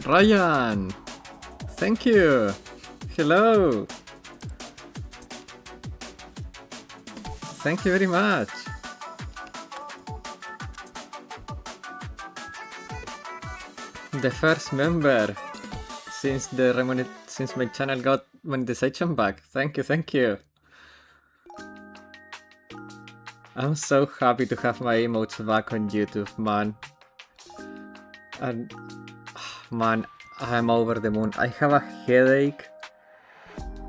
Ryan! Thank you! Hello! Thank you very much! The first member since since my channel got monetization back. Thank you, thank you. I'm so happy to have my emotes back on YouTube, man. And man, I'm over the moon. I have a headache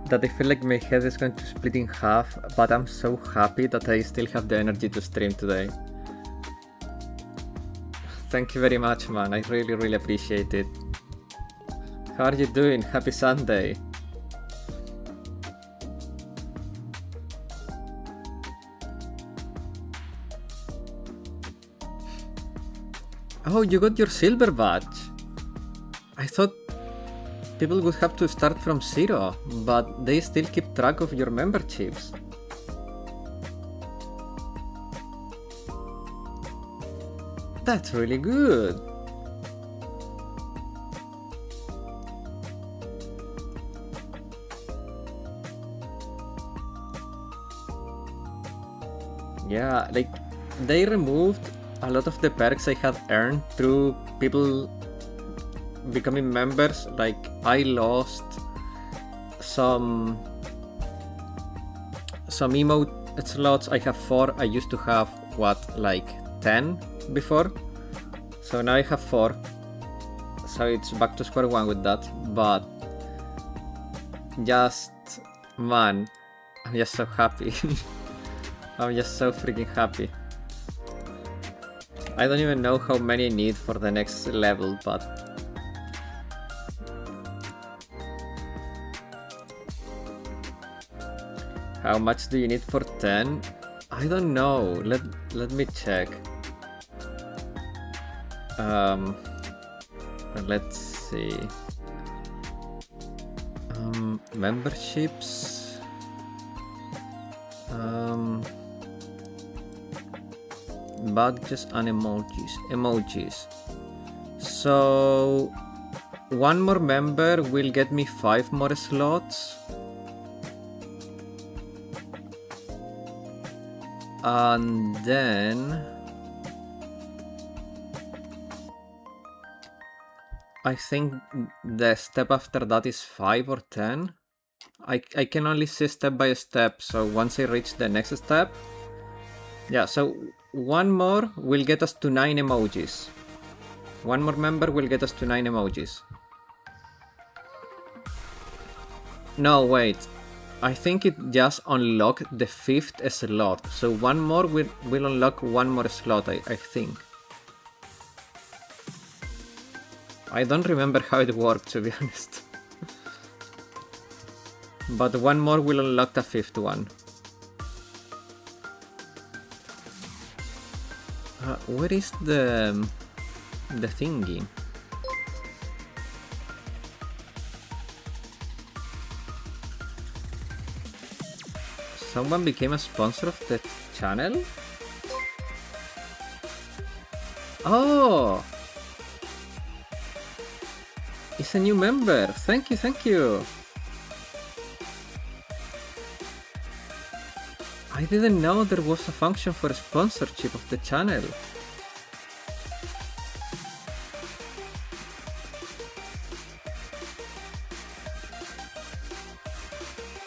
that I feel like my head is going to split in half, but I'm so happy that I still have the energy to stream today. Thank you very much, man. I really appreciate it. How are you doing? Happy Sunday. Oh, you got your silver badge. I thought people would have to start from 0, but they still keep track of your memberships. That's really good. Yeah, like they removed a lot of the perks I had earned through people becoming members. Like I lost some emote slots. I have 4. I used to have what, like 10 before, so now I have 4, so it's back to square one with that. But just, man, I'm just so happy. I'm just so freaking happy. I don't even know how many I need for the next level, but how much do you need for 10? I don't know. Let me check. Let's see. Memberships. Badges and emojis. So one more member will get me 5 more slots. And then I think the step after that is 5 or 10. I can only see step by step, so once I reach the next step, yeah, so one more will get us to 9 emojis. One more member will get us to 9 emojis. No, wait. I think it just unlocked the 5th slot, so one more will unlock one more slot, I think. I don't remember how it worked, to be honest. But one more will unlock the 5th one. Where is the thingy? Someone became a sponsor of the channel? Oh! It's a new member. Thank you, thank you. I didn't know there was a function for sponsorship of the channel.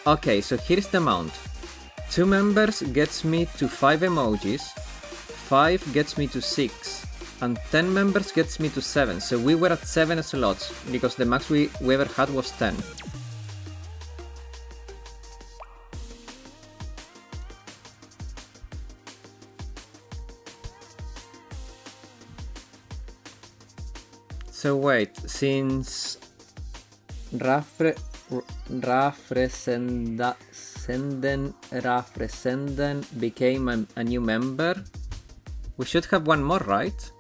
Okay, so here's the amount. 2 members gets me to 5 emojis, 5 gets me to 6, and 10 members gets me to 7. So we were at 7 slots, because the max we ever had was 10. So wait, since Rafresenden became a new member, we should have one more, right?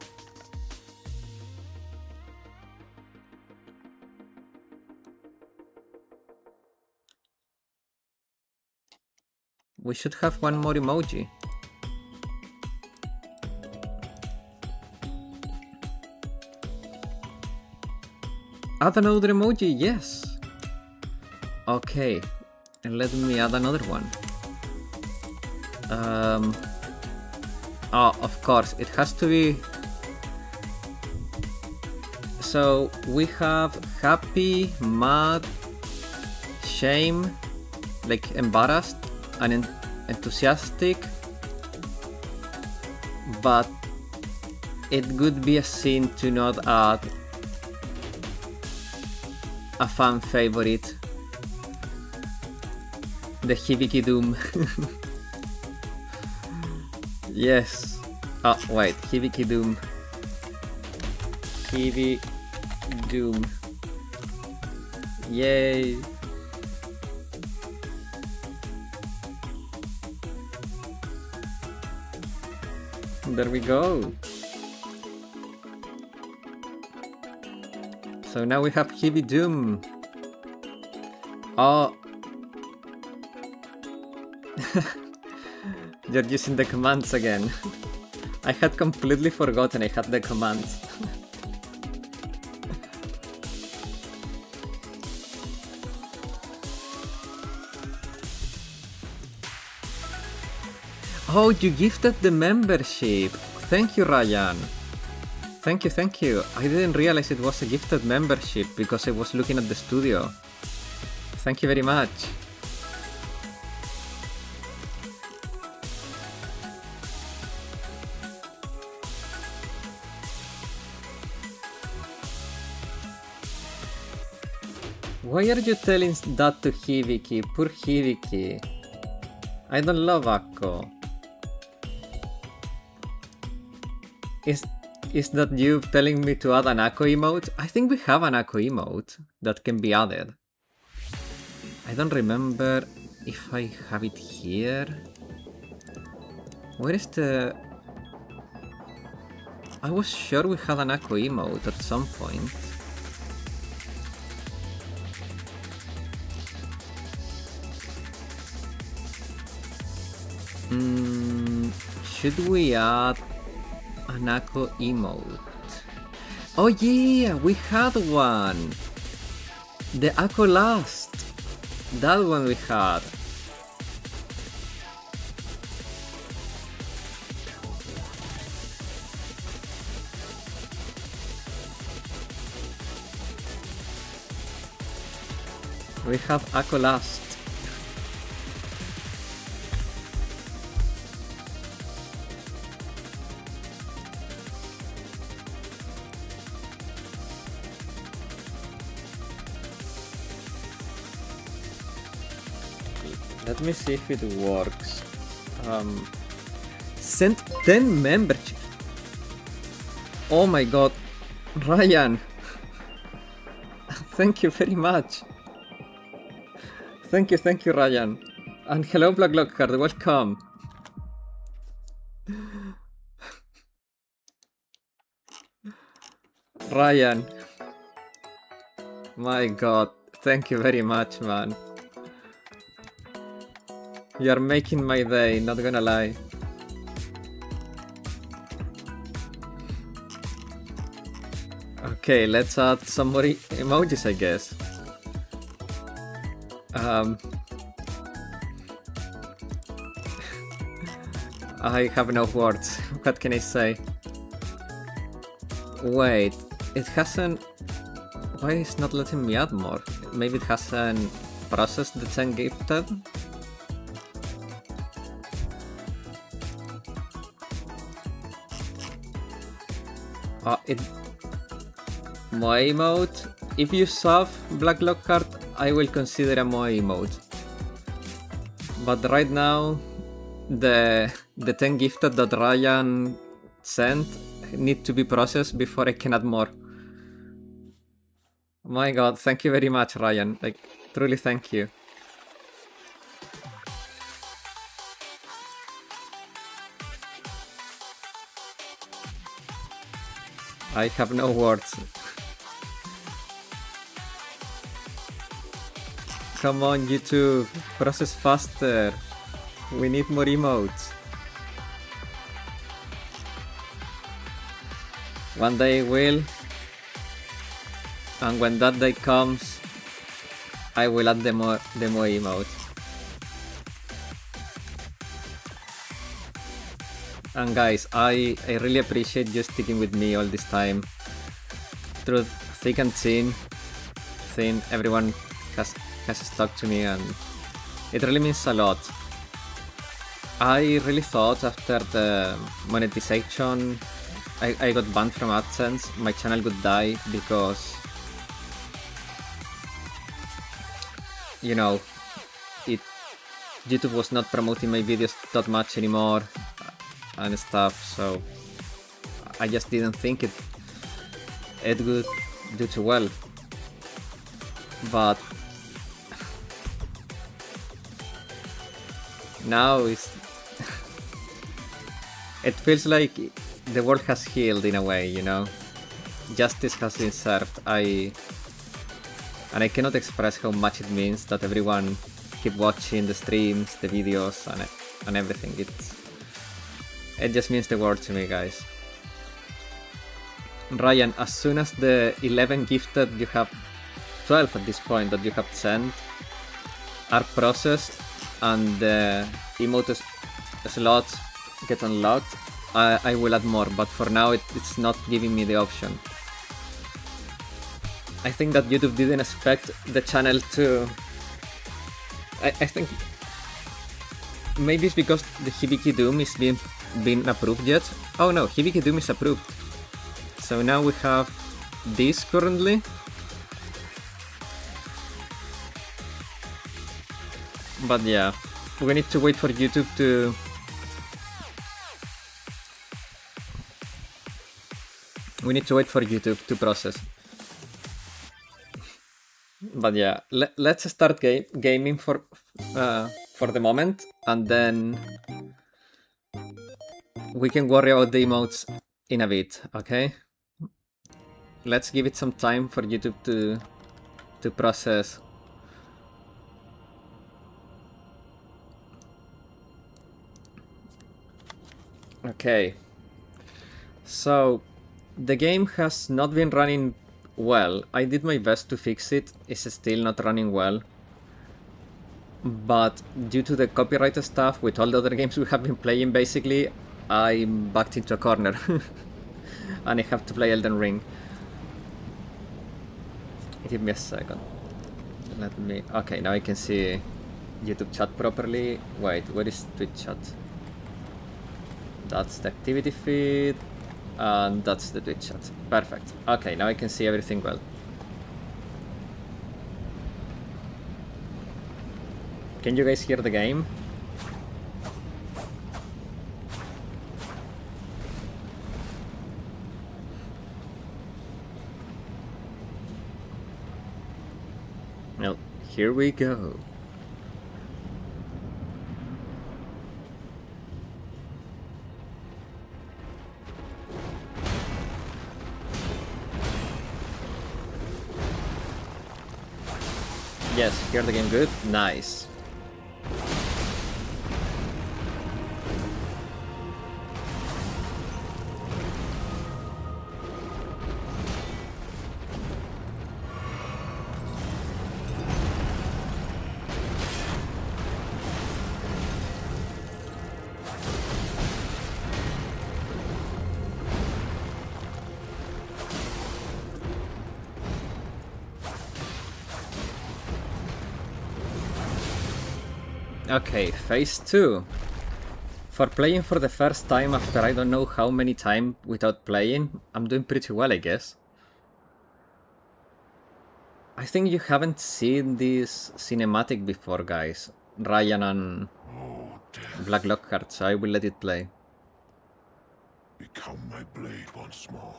We should have one more emoji. Add another emoji, yes. Okay, and let me add another one. Oh, of course, it has to be. So we have happy, mad, shame, like embarrassed, and enthusiastic, but it would be a sin to not add a fan favorite, the Hibiki Doom. Yes. Oh, wait, Hibiki Doom. Hibiki Doom. Yay. There we go. So now we have Hibiki Doom. Oh. You're using the commands again. I had completely forgotten I had the commands. Oh, you gifted the membership. Thank you, Ryan. Thank you, thank you. I didn't realize it was a gifted membership because I was looking at the studio. Thank you very much. Why are you telling that to Hibiki? Poor Hibiki. I don't love Akko. Is that you telling me to add an Akko emote? I think we have an Akko emote that can be added. I don't remember if I have it here. Where is the... I was sure we had an Akko emote at some point. Should we add an Akko emote? Oh yeah, we had one! The Akko last! That one we had. We have Akko last. Let me see if it works. Sent 10 membership. Oh my god. Ryan. Thank you very much. Thank you, Ryan. And hello, Black Lockhart, welcome. Ryan. My god, thank you very much, man. You're making my day, not gonna lie. Okay, let's add some more emojis, I guess. I have no words. What can I say? Wait, it hasn't... Why is it not letting me add more? Maybe it hasn't processed the 10 gifted? Moe emote? If you sub Black Lockhart, I will consider a Moe emote. But right now, the 10 gifted that Ryan sent need to be processed before I can add more. My god, thank you very much, Ryan. Like, truly thank you. I have no words. Come on, YouTube, process faster. We need more emotes. One day will. And when that day comes, I will add the more emote. And guys, I really appreciate you sticking with me all this time. Through thick and thin, everyone has stuck to me, and it really means a lot. I really thought after the monetization I got banned from AdSense, my channel would die because, you know, YouTube was not promoting my videos that much anymore and stuff, so I just didn't think it would do too well. But now it feels like the world has healed in a way, you know. Justice has been served. And I cannot express how much it means that everyone keep watching the streams, the videos, and everything. It just means the world to me, guys. Ryan, as soon as the 11 gifted you have, 12 at this point that you have sent are processed and the emote slots get unlocked, I will add more, but for now it's not giving me the option. I think that YouTube didn't expect the channel to... I think maybe it's because the Hibiki Doom is being approved yet. Oh no, Hibiki Doom is approved. So now we have this currently. But yeah, we need to wait for YouTube to... We need to wait for YouTube to process. But yeah, let's start gaming for the moment, and then we can worry about the emotes in a bit, okay? Let's give it some time for YouTube to process. Okay, so the game has not been running well. I did my best to fix it. It's still not running well. But due to the copyright stuff with all the other games we have been playing, basically, I'm backed into a corner. And I have to play Elden Ring. Give me a second. Let me... Okay, now I can see YouTube chat properly. Wait, where is Twitch chat? That's the activity feed. And that's the Twitch chat. Perfect. Okay, now I can see everything well. Can you guys hear the game? Well, here we go. Yes, hear the game good? Nice. Okay, phase 2. For playing for the first time after I don't know how many times without playing, I'm doing pretty well, I guess. I think you haven't seen this cinematic before, guys. Ryan and Black Lockhart, so I will let it play. Become my blade once more.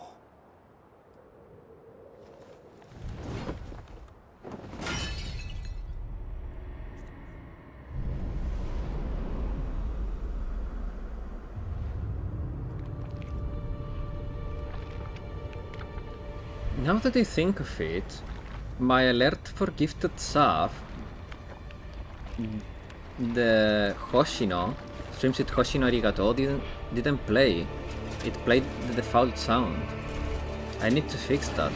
Now that I think of it, my alert for gifted sub, the Hoshino, streams with Hoshino Arigato, didn't play. It played the default sound. I need to fix that.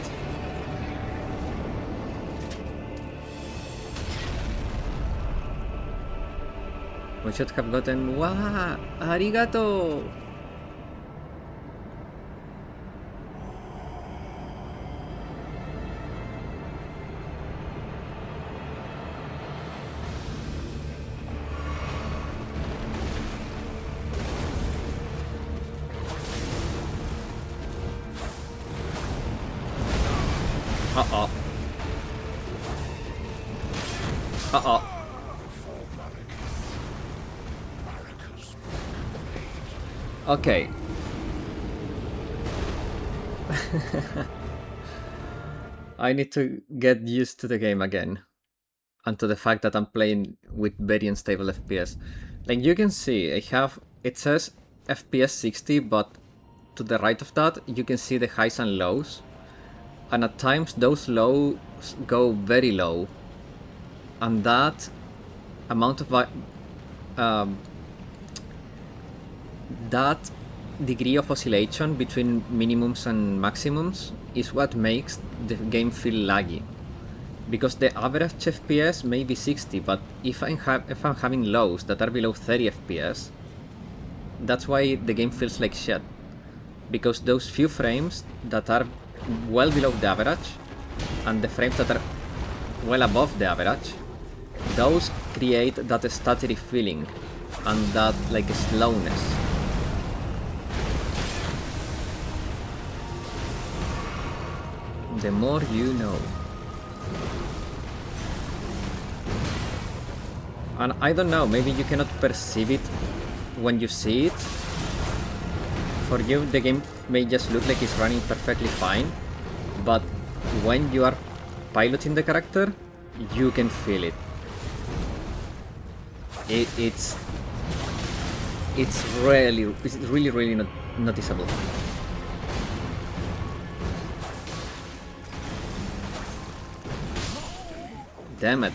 We should have gotten... Wow! Arigato! Uh-oh. Uh-oh. Okay. I need to get used to the game again. And to the fact that I'm playing with very unstable FPS. Like you can see, it says FPS 60, but to the right of that, you can see the highs and lows. And at times those lows go very low. And that amount of that degree of oscillation between minimums and maximums is what makes the game feel laggy. Because the average FPS may be 60, but if I'm having lows that are below 30 FPS, that's why the game feels like shit. Because those few frames that are well below the average, and the frames that are well above the average, those create that stuttery feeling, and that like slowness. The more you know. And I don't know, maybe you cannot perceive it when you see it. For you, the game may just look like it's running perfectly fine, but when you are piloting the character, you can feel it. It's really not noticeable. Damn it.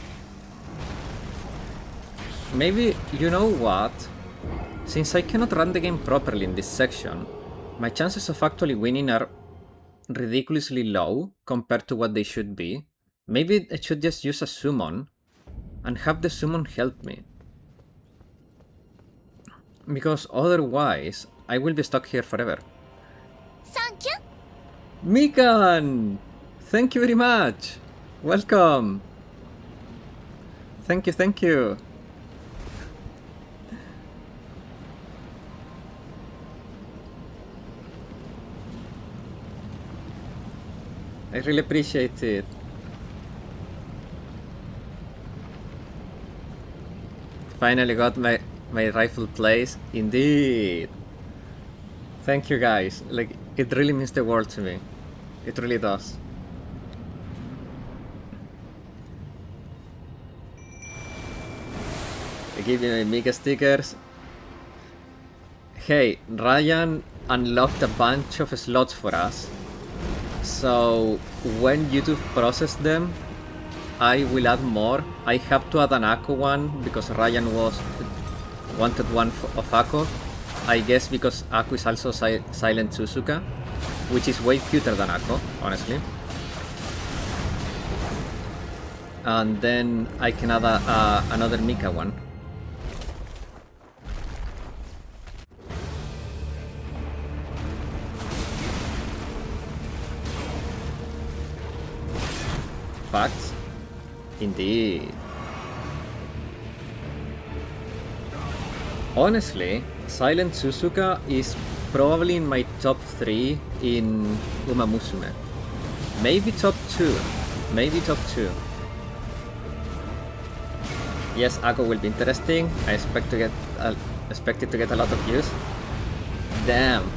Maybe, you know what? Since I cannot run the game properly in this section, my chances of actually winning are ridiculously low compared to what they should be. Maybe I should just use a summon and have the summon help me. Because otherwise, I will be stuck here forever. Thank you. Mikan! Thank you very much! Welcome! Thank you, thank you! I really appreciate it. Finally got my rifle place. Indeed. Thank you guys. Like, it really means the world to me. It really does. I give you my Mika stickers. Hey, Ryan unlocked a bunch of slots for us. So when YouTube processes them, I will add more. I have to add an Akko one because Ryan wanted one of Akko. I guess because Akko is also Silent Suzuka, which is way cuter than Akko, honestly. And then I can add another Mika one. Facts. Indeed. Honestly, Silent Suzuka is probably in my top 3 in Uma Musume. Maybe top 2. Maybe top 2. Yes, Akko will be interesting. I expect it to get a lot of views. Damn.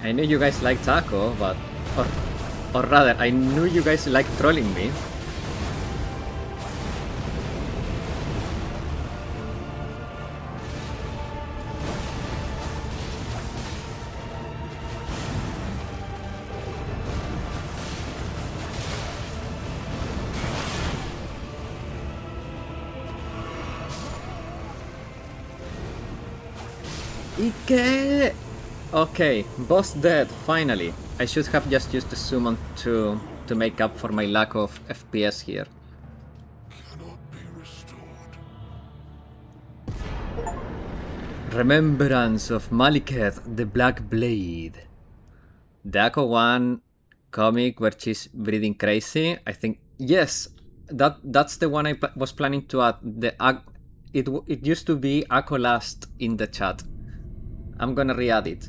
I knew you guys liked Akko, but... Or rather, I knew you guys liked trolling me. ¿Y qué? Okay, boss dead, finally. I should have just used the summon to make up for my lack of FPS here. Cannot be restored. Remembrance of Maliketh, the Black Blade. The Ako 1 comic where she's breathing crazy, I think, yes, that's the one I was planning to add. It used to be Ako last in the chat. I'm gonna re-add it.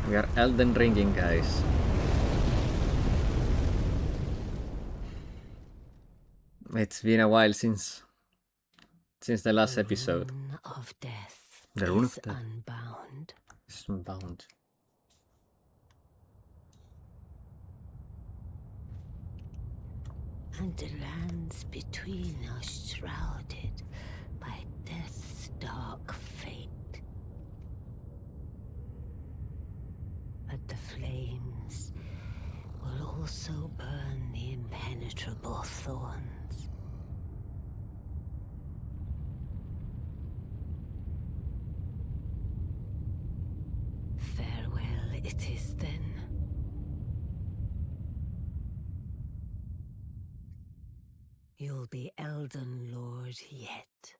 We are Elden Ringing, guys. It's been a while since the last episode. Rune of death The rune is of death unbound. is unbound. And the lands between are shrouded by death's dark fate. But the flames will also burn the impenetrable thorns. Farewell it is then. You'll be Elden Lord yet.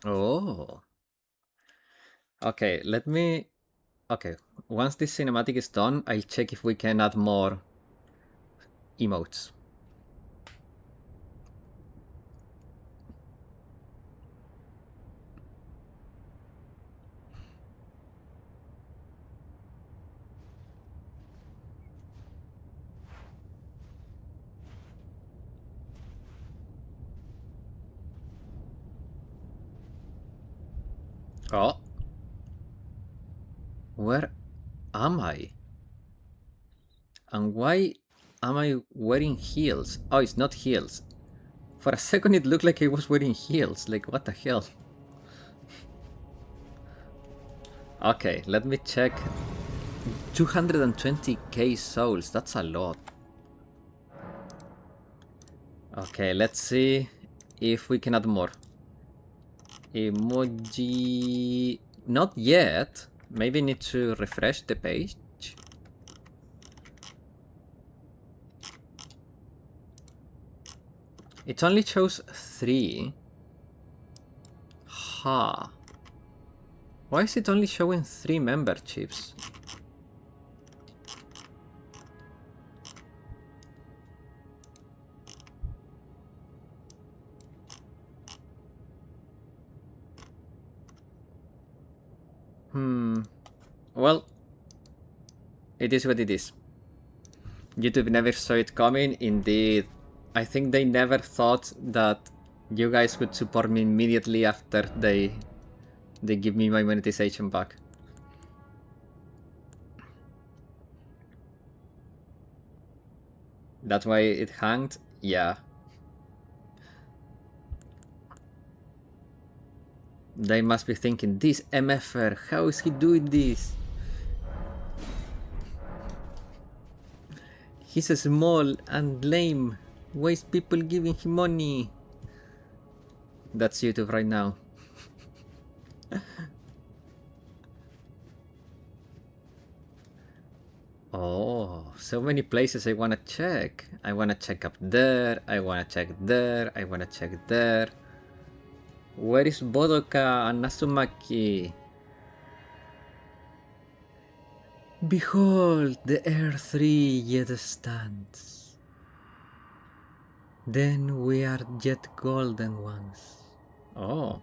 Oh. Okay, let me... Okay, once this cinematic is done, I'll check if we can add more emotes. Oh. Where am I? And why am I wearing heels? Oh, it's not heels. For a second it looked like I was wearing heels. Like, what the hell? Okay, let me check. 220k souls, that's a lot. Okay, let's see if we can add more. Emoji... Not yet. Maybe need to refresh the page. It only shows 3. Ha. Why is it only showing 3 memberships? Well, it is what it is. YouTube never saw it coming. Indeed, I think they never thought that you guys would support me immediately after they give me my monetization back. That's why it hanged? Yeah. They must be thinking, this MFer, how is he doing this? He's small and lame. Why is people giving him money? That's YouTube right now. Oh, so many places I wanna check. I wanna check up there, I wanna check there, I wanna check there. Where is Bodoka and Nasumaki? Behold, the Earth 3 yet stands. Then we are yet golden ones. Oh.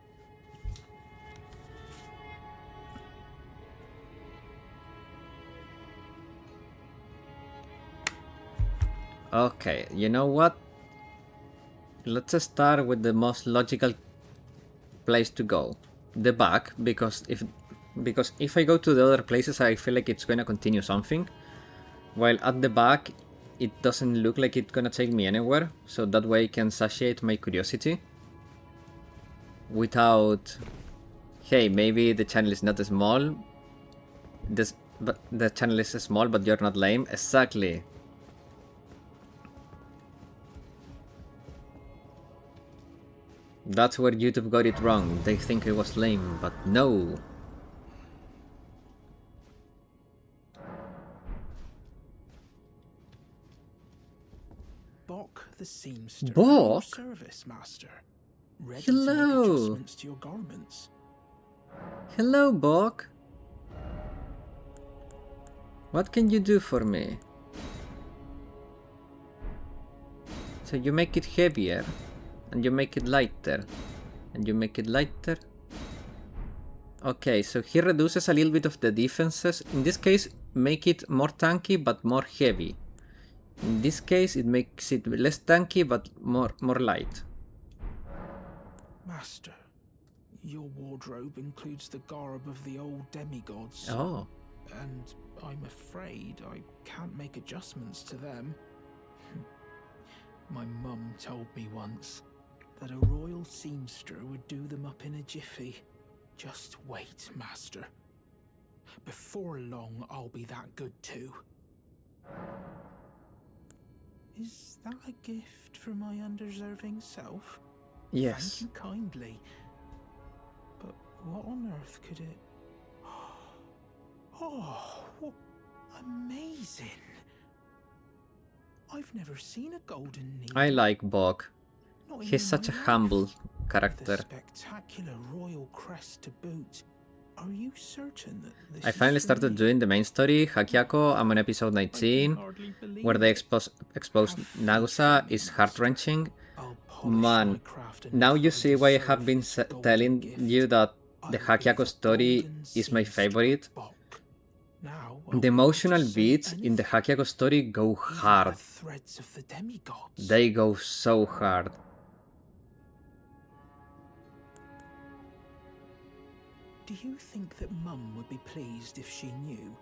Okay, you know what? Let's start with the most logical place to go. the back, because if I go to the other places, I feel like it's gonna continue something. While at the back, it doesn't look like it's gonna take me anywhere, so that way I can satiate my curiosity. Without, hey, maybe the channel is not small, but the channel is small, but you're not lame. Exactly. That's where YouTube got it wrong. They think I was lame, but no. Bok the seamster. Bok? Service master. Ready Hello. to make adjustments to your garments. Hello, Bok. What can you do for me? So you make it heavier, and you make it lighter, and you make it lighter. Okay, so he reduces a little bit of the defenses. In this case, make it more tanky but more heavy. In this case, it makes it less tanky but more light. Master, your wardrobe includes the garb of the old demigods. Oh. And I'm afraid I can't make adjustments to them. My mum told me once that a royal seamster would do them up in a jiffy. Just wait, Master. Before long, I'll be that good too. Is that a gift for my undeserving self? Yes. Thank you kindly. But what on earth could it... Oh, amazing. I've never seen a golden needle. I like Bok. Not He's even such a my life. humble The character. spectacular royal crest to boot. Are you certain that this I is finally for started me? doing the main story, Hakyako. I'm on episode I can 19, hardly believe where they it. expose Have faith Nagusa in me, is Master. heart-wrenching. I'll polish Man, my craft enough now you I see why I deserve have been this golden telling gift. you that the I'll be Hakyako story golden is my seamster favorite. Bok. Now I'll The be able emotional to say beats in the anything, Hakyako story go even hard. the threads of the demigods. They go so hard. Do you think that Mum would be pleased if she knew?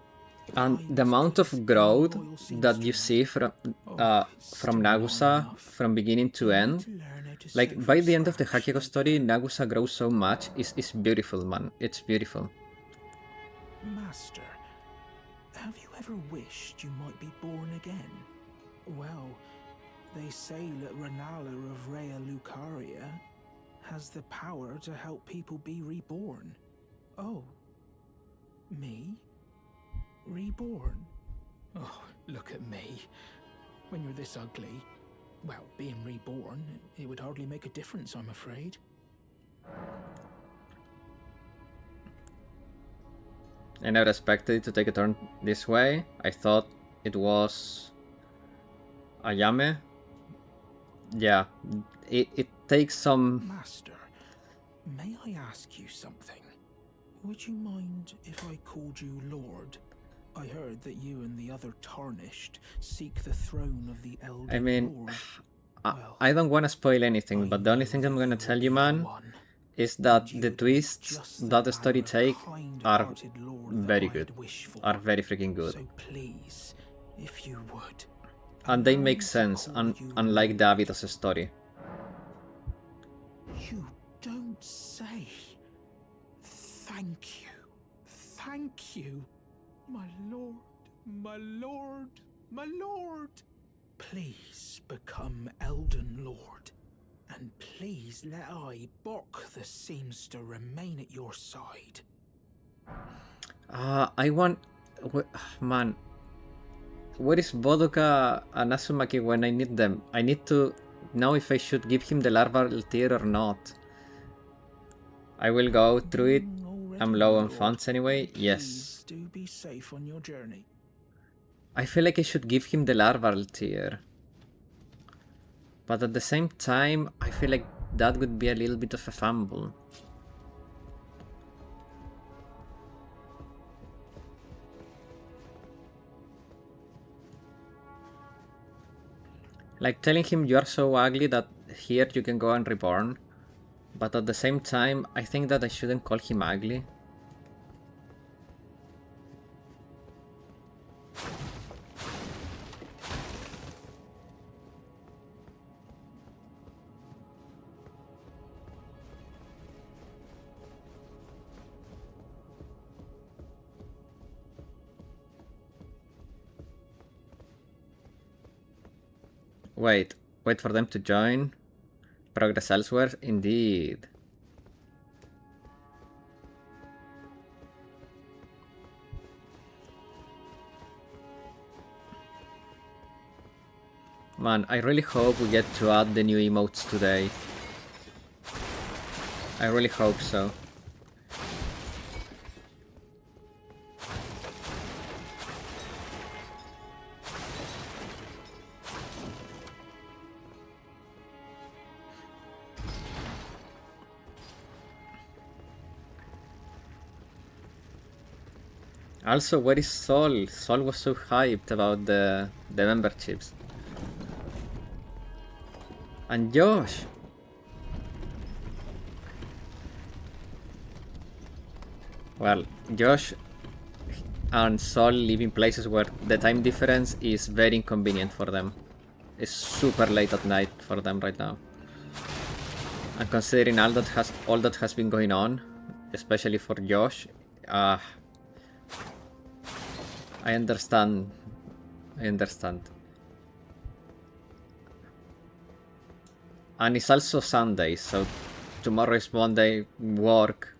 And I the was amount good of as growth any royal that you seamster see from it's still not Nagusa enough. from beginning to You need end, to learn how to sew like from by the end of the scratch Hakyako like story, that. Nagusa grows so much. It's beautiful, man. It's beautiful. Master, have you ever wished you might be born again? Well, they say that Renala of Rea Lucaria has the power to help people be reborn. Oh, me? Reborn? Oh, look at me. When you're this ugly, well, being reborn, it would hardly make a difference, I'm afraid. I never expected it to take a turn this way. I thought it was Ayame. Yeah, it takes some... Master, may I ask you something? Would you mind if I called you Lord? I heard that you and the other Tarnished seek the throne of the Elden I mean, Lord. I don't want to spoil anything, but the only thing I'm gonna tell you, man, is that the twists that the story take are very good, are very freaking good. So please, if you would. And they allow make me to sense, call you unlike Lord. Davida's story. You don't say. Thank you. Thank you. My lord, my lord, my lord. Please become Elden Lord. And please let I, Bok the Seamster, remain at your side. I want... Man, where is Bodoka and Asumaki when I need them? I need to know if I should give him the larval tier or not. I will go through it. I'm low on funds anyway. Yes. Please do be safe on your journey. I feel like I should give him the larval tier. But at the same time, I feel like that would be a little bit of a fumble. Like telling him you are so ugly that here you can go and reborn. But at the same time, I think that I shouldn't call him ugly. Wait for them to join. Progress elsewhere? Indeed. Man, I really hope we get to add the new emotes today. I really hope so. Also, where is Sol? Sol was so hyped about the memberships. And Josh! Well, Josh and Sol live in places where the time difference is very inconvenient for them. It's super late at night for them right now. And considering all that has been going on, especially for Josh, I understand. And it's also Sunday, so tomorrow is Monday, work.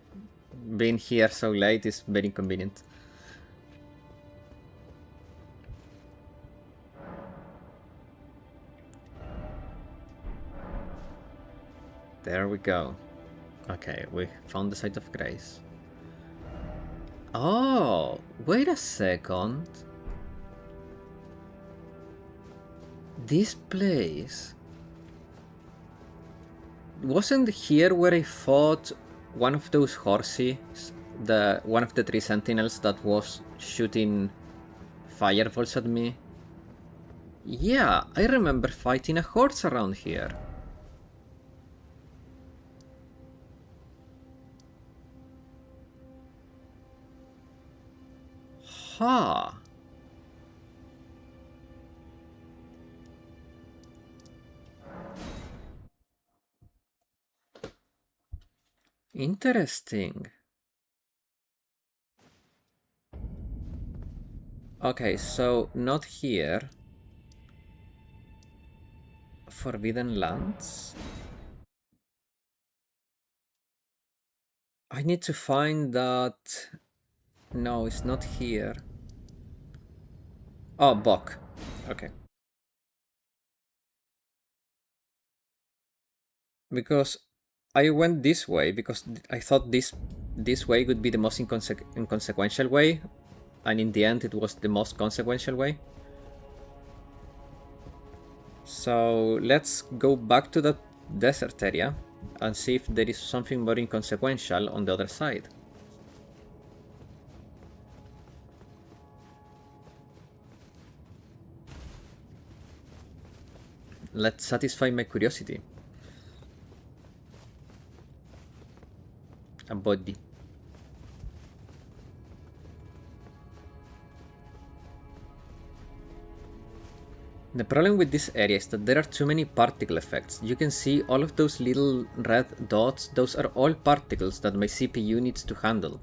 Being here so late is very inconvenient. There we go. Okay, we found the site of grace. Oh, wait a second. This place... Wasn't here where I fought one of those horses? One of the 3 sentinels that was shooting fireballs at me? Yeah, I remember fighting a horse around here. Huh. Interesting. Okay, so not here. Forbidden Lands? I need to find that... No, it's not here. Oh, Bok. Okay. Because I went this way because I thought this way would be the most inconsequential way, and in the end it was the most consequential way. So let's go back to that desert area and see if there is something more inconsequential on the other side. Let's satisfy my curiosity. A body. The problem with this area is that there are too many particle effects. You can see all of those little red dots, those are all particles that my CPU needs to handle.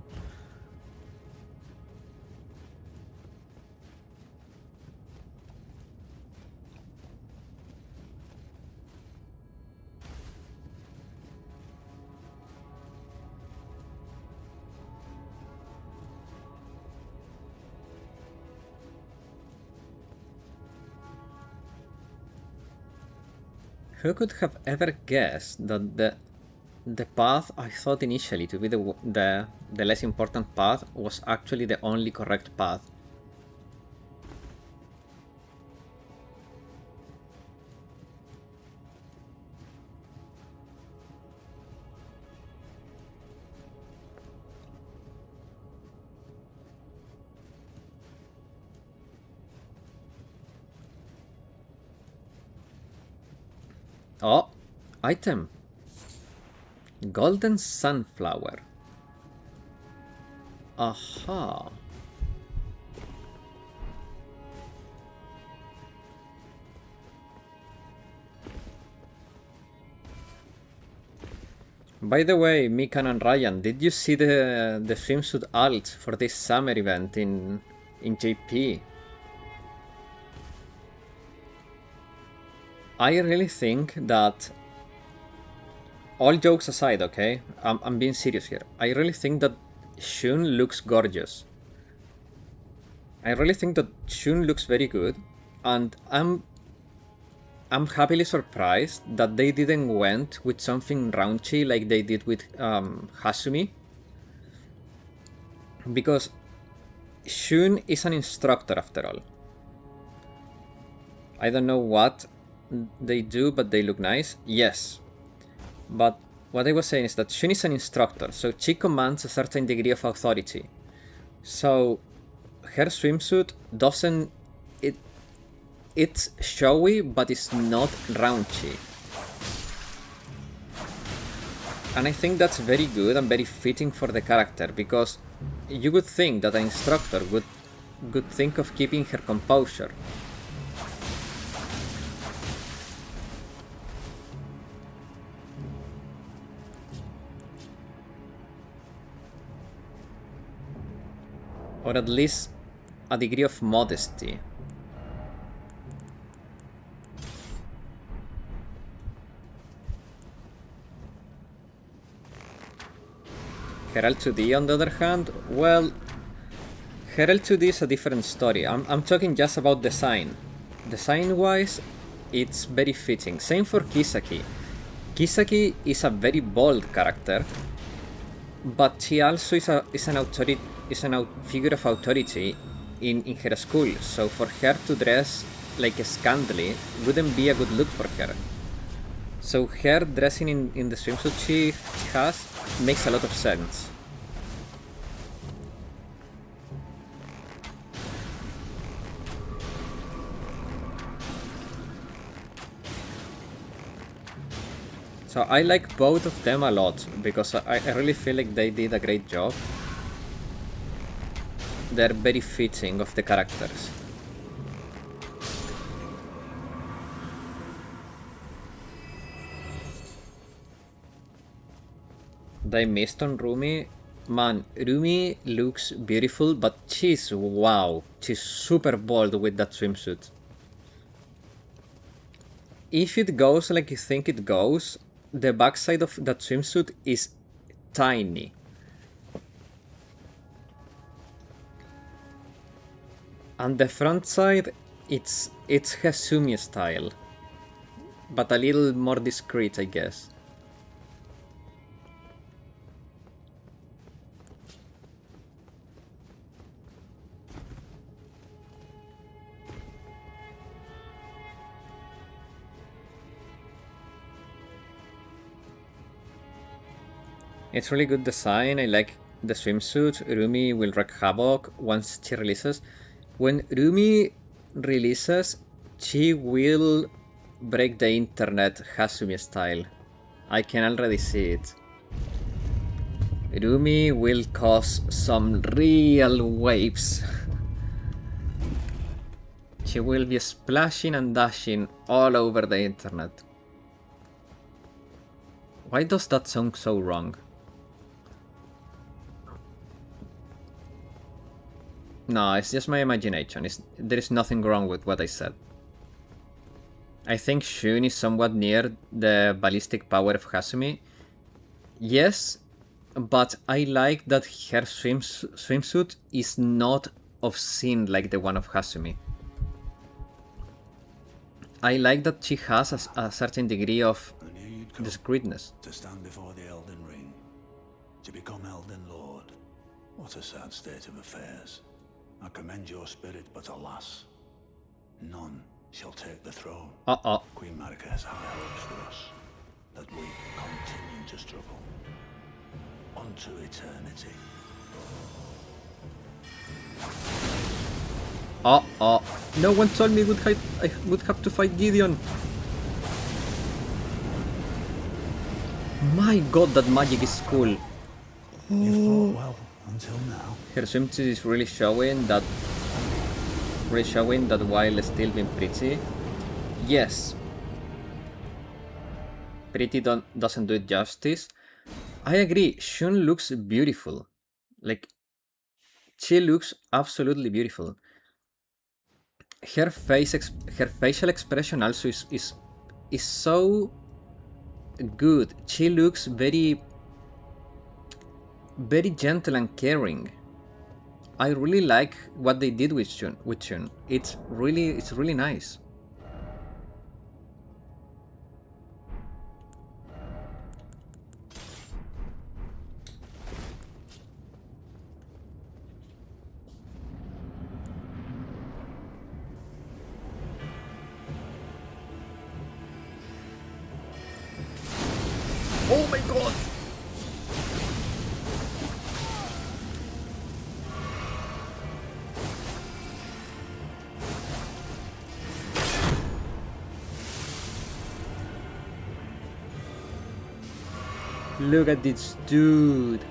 Who could have ever guessed that the path I thought initially to be the less important path was actually the only correct path? Oh, item. Golden sunflower. Aha. By the way, Mikan and Ryan, did you see the swimsuit alt for this summer event in JP? I really think that, all jokes aside, okay, I'm being serious here. I really think that Shun looks gorgeous. I really think that Shun looks very good, and I'm happily surprised that they didn't went with something raunchy like they did with Hasumi. Because Shun is an instructor after all. I don't know what they do, but they look nice. Yes. But what I was saying is that Shun is an instructor, so she commands a certain degree of authority. So her swimsuit doesn't... It's showy, but it's not raunchy. And I think that's very good and very fitting for the character, because you would think that an instructor would think of keeping her composure. Or at least a degree of modesty. Herald 2D, on the other hand, well, Herald 2D is a different story. I'm talking just about design. Design-wise, it's very fitting. Same for Kisaki. Kisaki is a very bold character, but she also is a figure of authority in her school. So for her to dress like scantily wouldn't be a good look for her. So her dressing in the swimsuit she has makes a lot of sense. So I like both of them a lot, because I really feel like they did a great job. They're very fitting of the characters. They missed on Rumi. Man, Rumi looks beautiful, but she's wow. She's super bold with that swimsuit. If it goes like you think it goes, the backside of that swimsuit is tiny. And the front side, it's Hasumi style, but a little more discreet, I guess. It's really good design. I like the swimsuit. Rumi will wreak havoc once she releases. When Rumi releases, she will break the internet Hasumi style. I can already see it. Rumi will cause some real waves. She will be splashing and dashing all over the internet. Why does that sound so wrong? No, it's just my imagination. There is nothing wrong with what I said. I think Shun is somewhat near the ballistic power of Hasumi. Yes, but I like that her swimsuit is not obscene like the one of Hasumi. I like that she has a certain degree of discreetness. To stand before the Elden Ring, to become Elden Lord. What a sad state of affairs. I commend your spirit, but alas, none shall take the throne. Queen Marika has high hopes for us, that we continue to struggle unto eternity. No one told me I would have to fight Gideon. My god, that magic is cool. You fought well until now. Her swimsuit is really showing that while still being pretty. Yes. Pretty doesn't do it justice. I agree, Shun looks beautiful. Like, she looks absolutely beautiful. Her facial expression also is so good. She looks very gentle and caring. I really like what they did with Shun. It's really nice. Oh my god! Look at this dude. My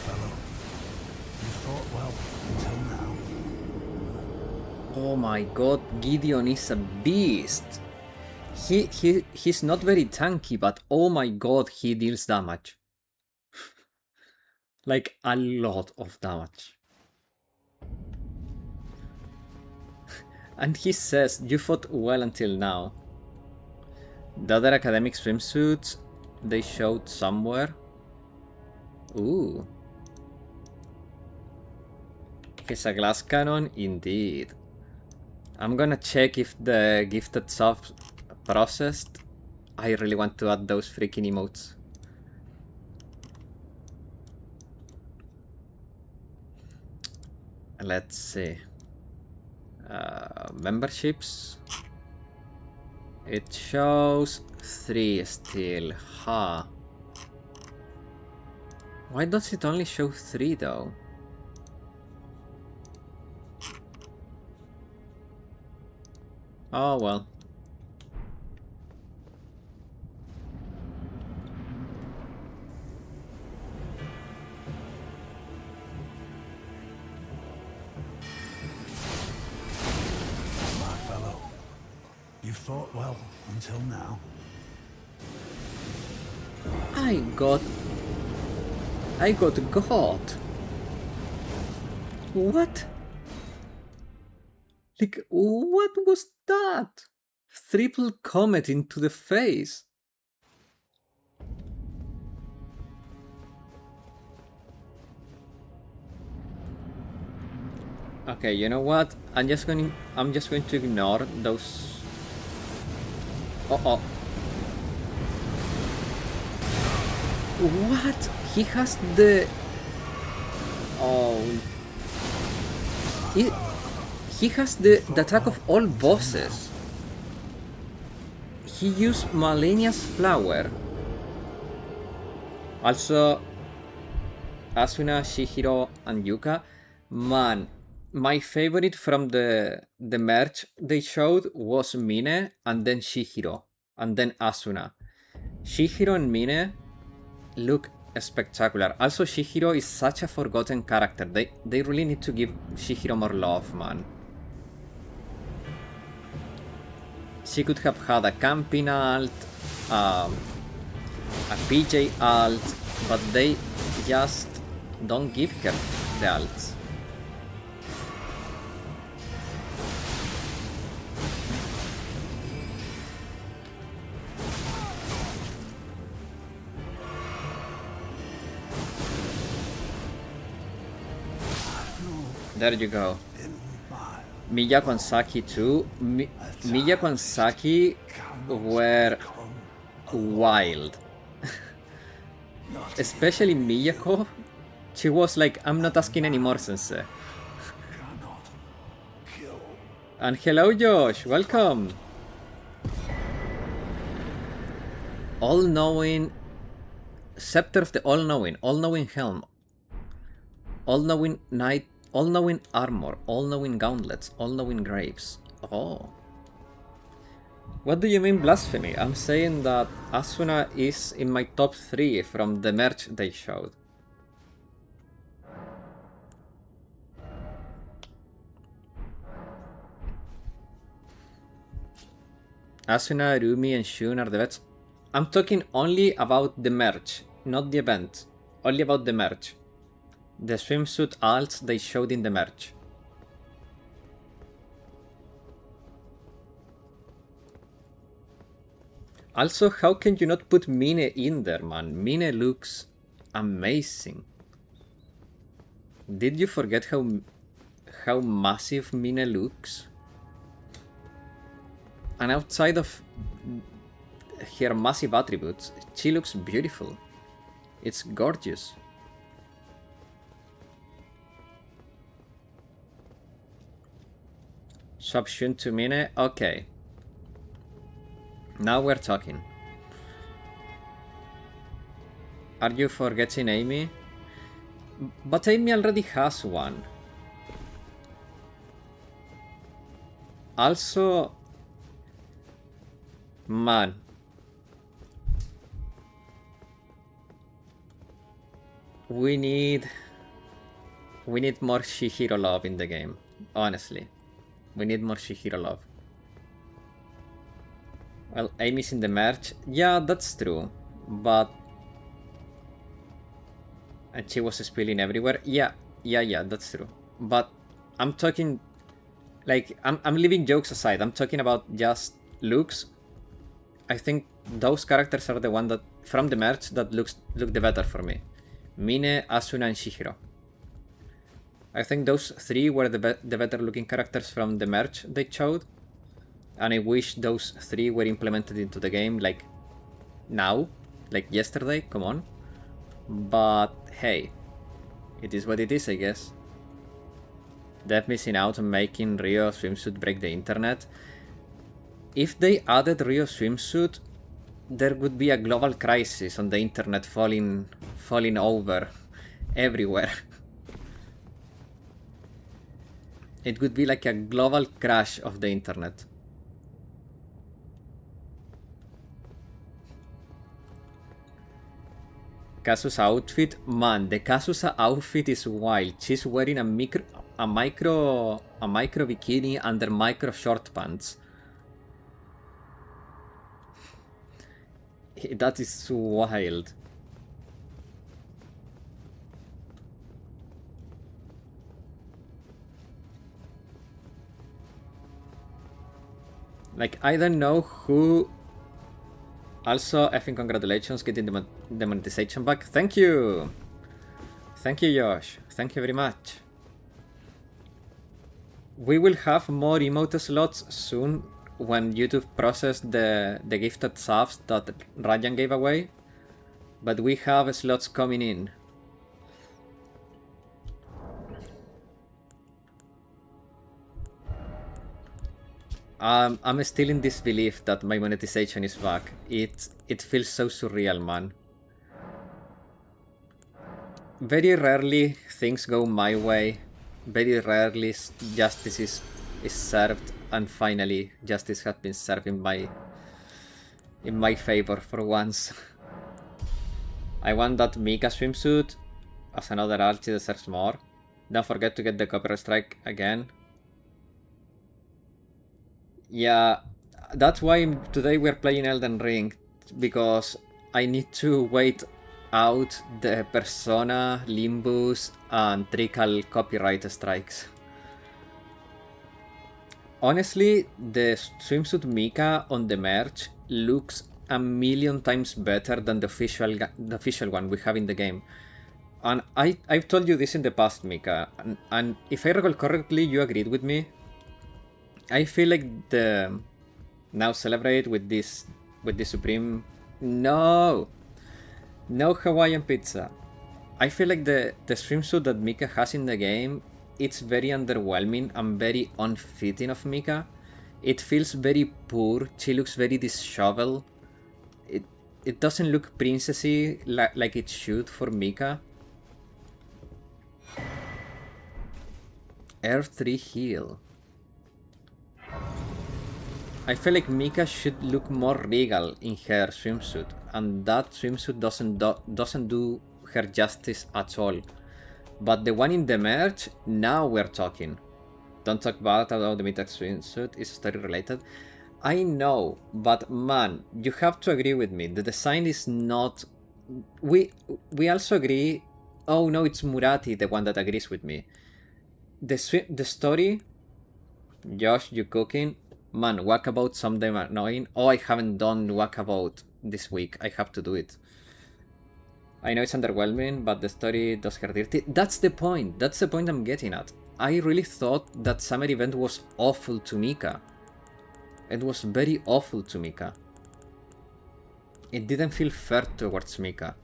fellow, you fought well until now. Oh my god, Gideon is a beast. He's not very tanky, but oh my god, he deals damage. Like a lot of damage. And he says, you fought well until now. The other academic swimsuits they showed somewhere. Ooh. He's a glass cannon, indeed. I'm gonna check if the gifted subs processed. I really want to add those freaking emotes. Let's see. Memberships. It shows 3 still. Huh. Why does it only show 3 though? Oh well. My fellow, you fought well until now. I got God. What? Like, what was that? Triple comet into the face. Okay, you know what? I'm just going to ignore those. Oh. What? He has the... Oh. He has the attack of all bosses. He used Malenia's flower. Also, Asuna, Shihiro, and Yuka. Man, my favorite from the merch they showed was Mine, and then Shihiro, and then Asuna. Shihiro and Mine look spectacular. Also, Shihiro is such a forgotten character. They really need to give Shihiro more love, man. She could have had a camping alt, a PJ alt, but they just don't give her the alts. There you go. Miyako and Saki too. Miyako and Saki were wild. Especially Miyako. She was like, I'm not asking anymore, sensei. And hello Josh, welcome! All-knowing... Scepter of the All-Knowing, All-Knowing Helm. All-Knowing Knight all-knowing armor, all-knowing gauntlets, all-knowing graves. Oh. What do you mean blasphemy? I'm saying that Asuna is in my top 3 from the merch they showed. Asuna, Rumi, and Shun are the best. I'm talking only about the merch, not the event. Only about the merch. The swimsuit alts they showed in the merch. Also, how can you not put Mine in there, man? Mine looks amazing. Did you forget how massive Mine looks? And outside of her massive attributes, she looks beautiful. It's gorgeous. Swap Shun to Mine? Okay. Now we're talking. Are you forgetting Amy? But Amy already has one. Also... Man. We need more Shihiro love in the game. Honestly. We need more Shihiro love. Well, Amy's in the merch. Yeah, that's true. But... And she was spilling everywhere. Yeah, that's true. But I'm talking... Like, I'm leaving jokes aside. I'm talking about just looks. I think those characters are the one that, from the merch, that look the better for me. Mine, Asuna, and Shihiro. I think those 3 were the better looking characters from the merch they showed. And I wish those 3 were implemented into the game, like, now. Like, yesterday, come on. But, hey. It is what it is, I guess. They're missing out on making Rio Swimsuit break the internet. If they added Rio Swimsuit, there would be a global crisis on the internet falling over everywhere. It would be like a global crash of the internet. Kazusa outfit? Man, the Kazusa outfit is wild. She's wearing a micro bikini under micro short pants. That is wild. Like, I don't know who... Also, effing congratulations getting the monetization back. Thank you! Thank you, Josh. Thank you very much. We will have more emote slots soon when YouTube processed the gifted subs that Ryan gave away. But we have slots coming in. I'm still in disbelief that my monetization is back. It feels so surreal, man. Very rarely things go my way. Very rarely justice is served, and finally justice has been served in my favor for once. I want that Mika swimsuit as another art. She deserves more. Don't forget to get the copyright strike again. Yeah, that's why today we're playing Elden Ring, because I need to wait out the Persona, Limbus, and Trickle copyright strikes. Honestly, the swimsuit Mika on the merch looks a million times better than the official one we have in the game. And I've told you this in the past, Mika, and if I recall correctly, you agreed with me. I feel like the now celebrate with this Supreme. No Hawaiian pizza. I feel like the swimsuit that Mika has in the game, it's very underwhelming and very unfitting of Mika. It feels very poor. She looks very disheveled. It doesn't look princessy like it should for Mika. R3 heal. I feel like Mika should look more regal in her swimsuit, and that swimsuit doesn't do her justice at all. But the one in the merch, now we're talking. Don't talk bad about the Mika swimsuit, it's story related. I know, but man, you have to agree with me. The design is not... We also agree... Oh no, it's Murati, the one that agrees with me. The story... Josh, you cooking? Man, walkabout someday annoying. Oh, I haven't done walkabout this week. I have to do it. I know it's underwhelming, but the story does her dirty. That's the point. That's the point I'm getting at. I really thought that summer event was awful to Mika. It was very awful to Mika. It didn't feel fair towards Mika.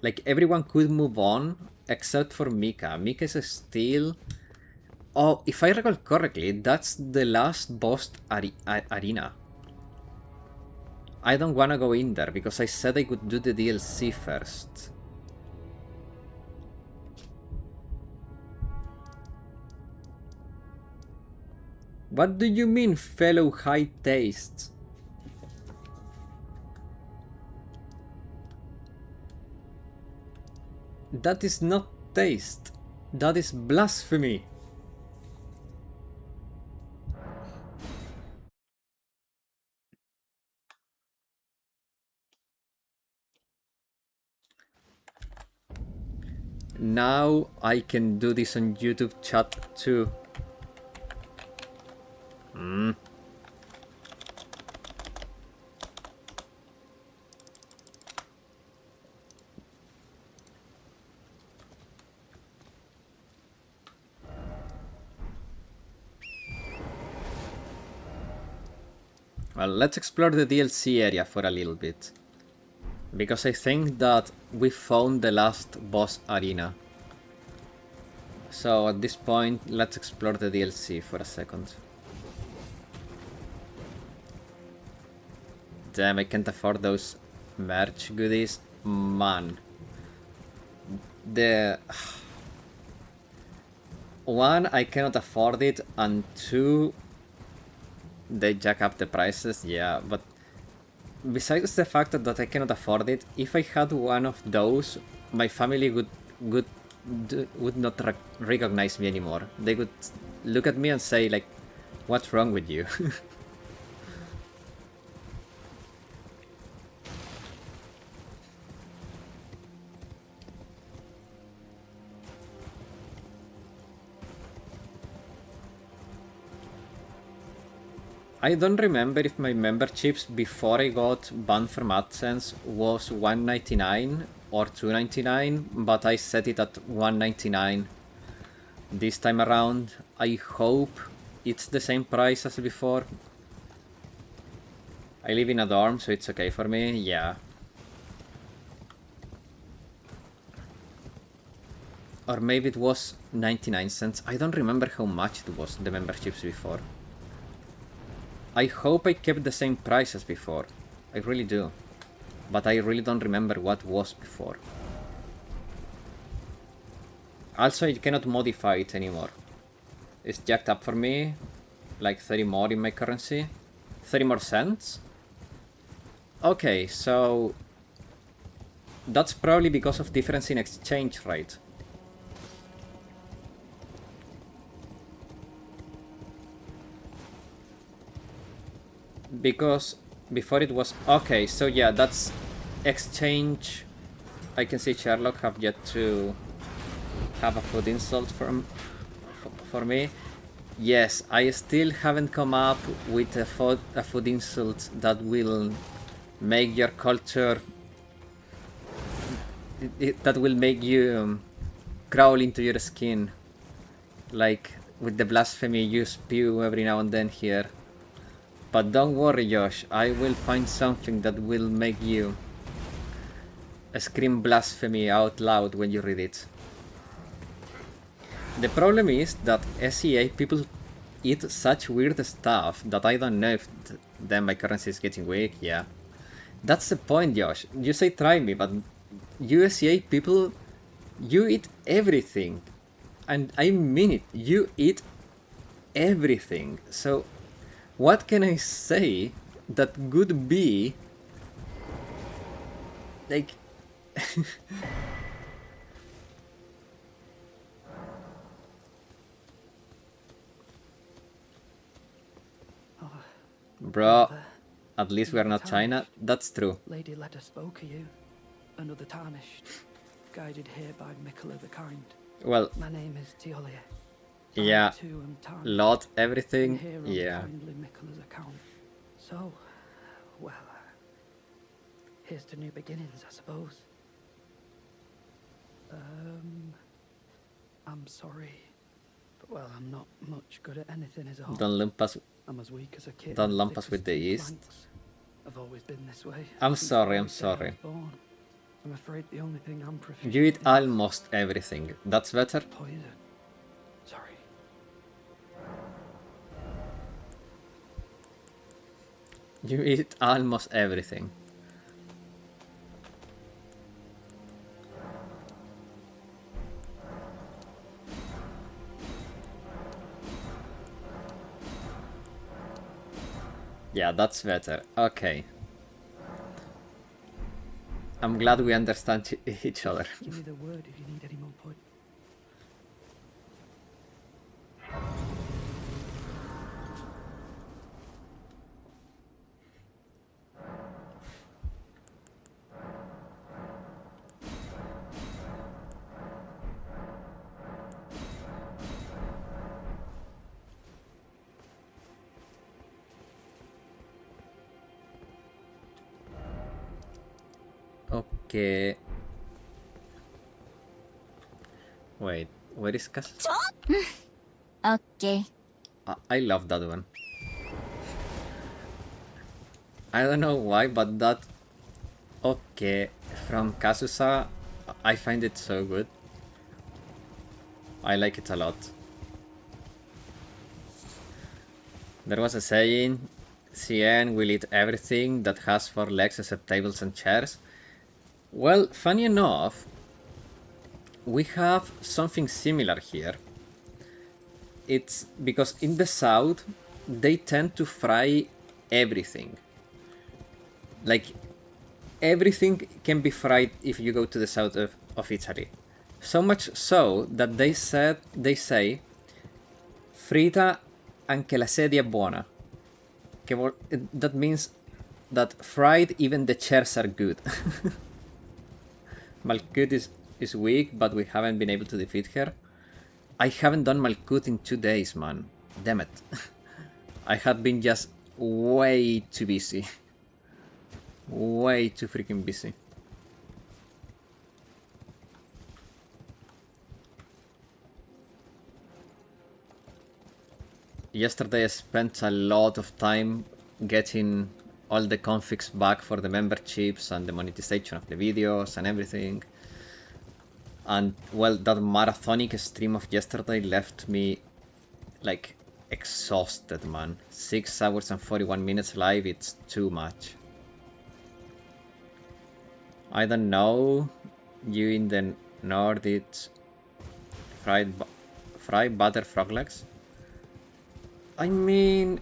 Like, everyone could move on except for Mika. Mika is still... Oh, if I recall correctly, that's the last boss arena. I don't wanna go in there because I said I could do the DLC first. What do you mean, fellow high tastes? That is not taste. That is blasphemy. Now I can do this on YouTube chat too. Well, let's explore the DLC area for a little bit. Because I think that we found the last boss arena. So at this point, let's explore the DLC for a second. Damn, I can't afford those merch goodies. Man. The... One, I cannot afford it, and two, they jack up the prices, yeah, but besides the fact that I cannot afford it, if I had one of those, my family would not recognize me anymore. They would look at me and say, like, what's wrong with you? I don't remember if my memberships before I got banned from AdSense was $1.99 or $2.99, but I set it at $1.99 this time around. I hope it's the same price as before. I live in a dorm, so it's okay for me, yeah. Or maybe it was 99 cents. I don't remember how much it was, the memberships before. I hope I kept the same price as before. I really do. But I really don't remember what was before. Also, I cannot modify it anymore. It's jacked up for me. Like 30 more in my currency. 30 more cents? Okay, so... That's probably because of difference in exchange rate. Because before it was... Okay, so yeah, that's exchange. I can see Sherlock have yet to have a food insult for me. Yes, I still haven't come up with a food insult that will make your culture... that will make you crawl into your skin. Like with the blasphemy you spew every now and then here. But don't worry, Josh, I will find something that will make you scream blasphemy out loud when you read it. The problem is that SEA people eat such weird stuff that I don't know if then my currency is getting weak, yeah. That's the point, Josh. You say try me, but you SEA people, you eat everything. And I mean it, you eat everything. So what can I say that could be like bro, at least we are not China. That's true. Lady Leda spoke of you, another tarnished, guided here by Mikola the Kind. Well, My name is Teolia. yeah, I too am tarnished, lot, and everything, here on yeah. kindly Mikola's account. So, well, here's to new beginnings, I suppose. I'm sorry, but well, I'm not much good at anything as a whole. Don't lump us, I'm as weak as a kid. don't and lump thick us as with the two East. planks. I've always been this way. I'm since sorry, the I'm day I sorry. was born. I'm afraid the only thing I'm proficient You eat in almost everything. That's better? is poison. Sorry. You eat almost everything. Yeah, that's better. Okay. I'm glad we understand each other. Give me the word if you need any more poison. Okay. Wait, where is Cass? Okay. I love that one. I don't know why, but that okay from Kazusa, I find it so good. I like it a lot. There was a saying, CN will eat everything that has 4 legs except tables and chairs. Well, funny enough, we have something similar here. It's because in the south, they tend to fry everything. Like, everything can be fried if you go to the south of Italy. So much so that they say, frita anche la sedia è buona. That means that fried even the chairs are good. Malkut is weak, but we haven't been able to defeat her. I haven't done Malkut in 2 days, man. Damn it. I have been just way too busy. Way too freaking busy. Yesterday I spent a lot of time getting all the configs back for the memberships and the monetization of the videos and everything. And well, that marathonic stream of yesterday left me like exhausted, man. 6 hours and 41 minutes live, it's too much. I don't know, you in the north eat fried butter frog legs? I mean,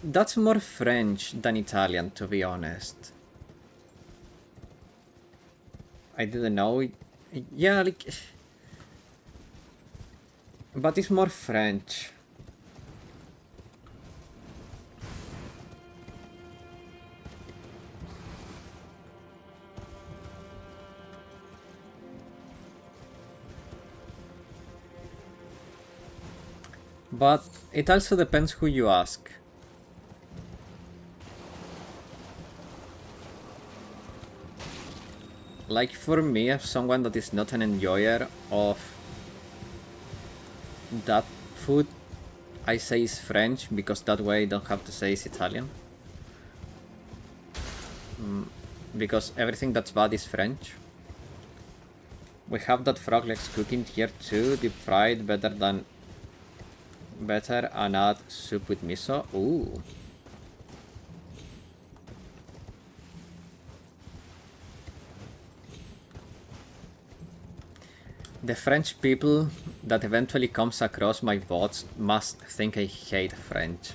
that's more French than Italian, to be honest. I didn't know. Yeah, like... But it's more French. But it also depends who you ask. Like for me, as someone that is not an enjoyer of that food, I say it's French because that way I don't have to say it's Italian. Because everything that's bad is French. We have that frog legs cooking here too, deep fried, better and add soup with miso. Ooh. The French people that eventually comes across my bots must think I hate French.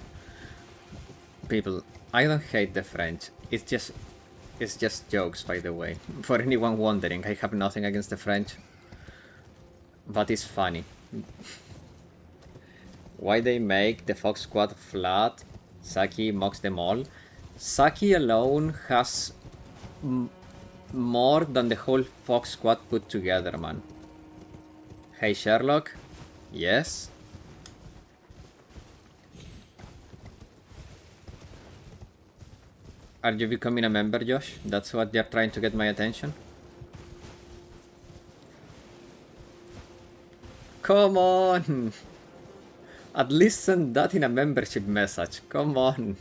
People, I don't hate the French. It's just jokes, by the way. For anyone wondering, I have nothing against the French. But it's funny. Why they make the Fox Squad flat? Saki mocks them all. Saki alone has more than the whole Fox Squad put together, man. Hey Sherlock? Yes? Are you becoming a member, Josh? That's what they're trying to get my attention? Come on! At least send that in a membership message. Come on.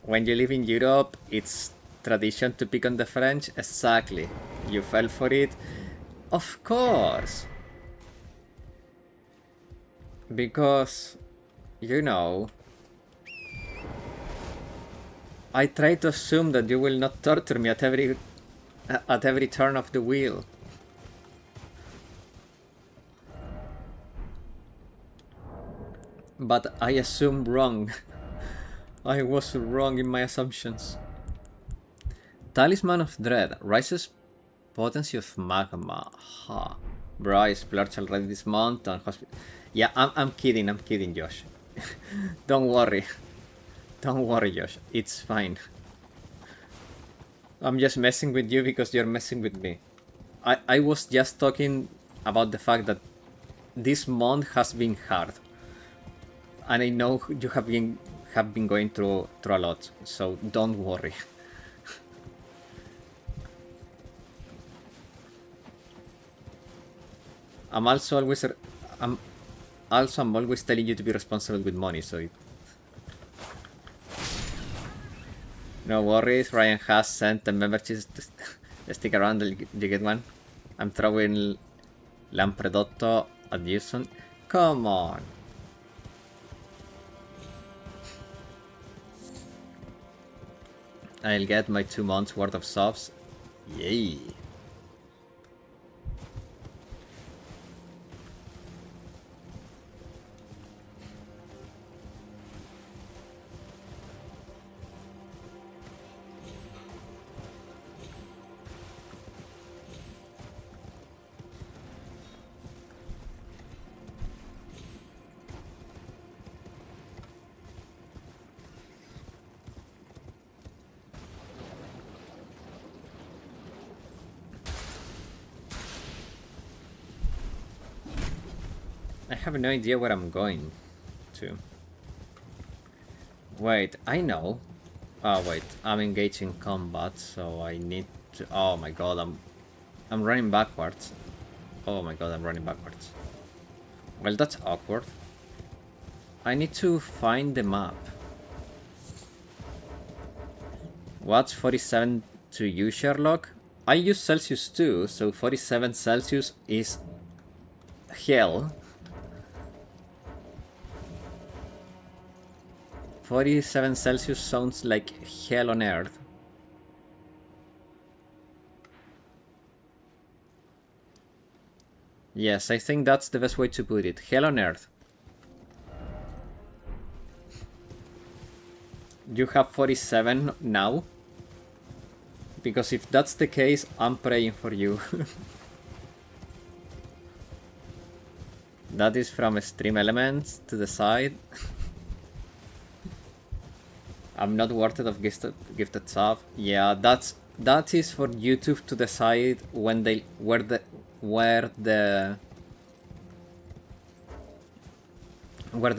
When you live in Europe, it's tradition to pick on the French. Exactly. You fell for it. Of course. Because, you know, I try to assume that you will not torture me at every turn of the wheel. But I assume wrong. I was wrong in my assumptions. Talisman of Dread. Rises potency of magma. Ha. Bro, I splurged already this month on hospital. Yeah, I'm kidding, Josh. Don't worry. Don't worry, Josh. It's fine. I'm just messing with you because you're messing with me. I was just talking about the fact that this month has been hard. And I know you have been going through a lot, so don't worry. I'm always telling you to be responsible with money, so no worries. Ryan has sent the membership stick around. You get one. I'm throwing Lampredotto at you soon. Come on. I'll get my 2 months worth of subs. Yay. I have no idea where I'm going to. Wait, I know. Oh wait, I'm engaged in combat, so I need to. Oh my god, I'm running backwards. Oh my god, I'm running backwards. Well, that's awkward. I need to find the map. What's 47 to you, Sherlock? I use Celsius too, so 47 Celsius is hell. 47 Celsius sounds like hell on earth. Yes, I think that's the best way to put it. Hell on earth. You have 47 now? Because if that's the case, I'm praying for you. That is from Stream Elements to the side. I'm not worth it of gifted sub. Yeah, that is for YouTube to decide when they where the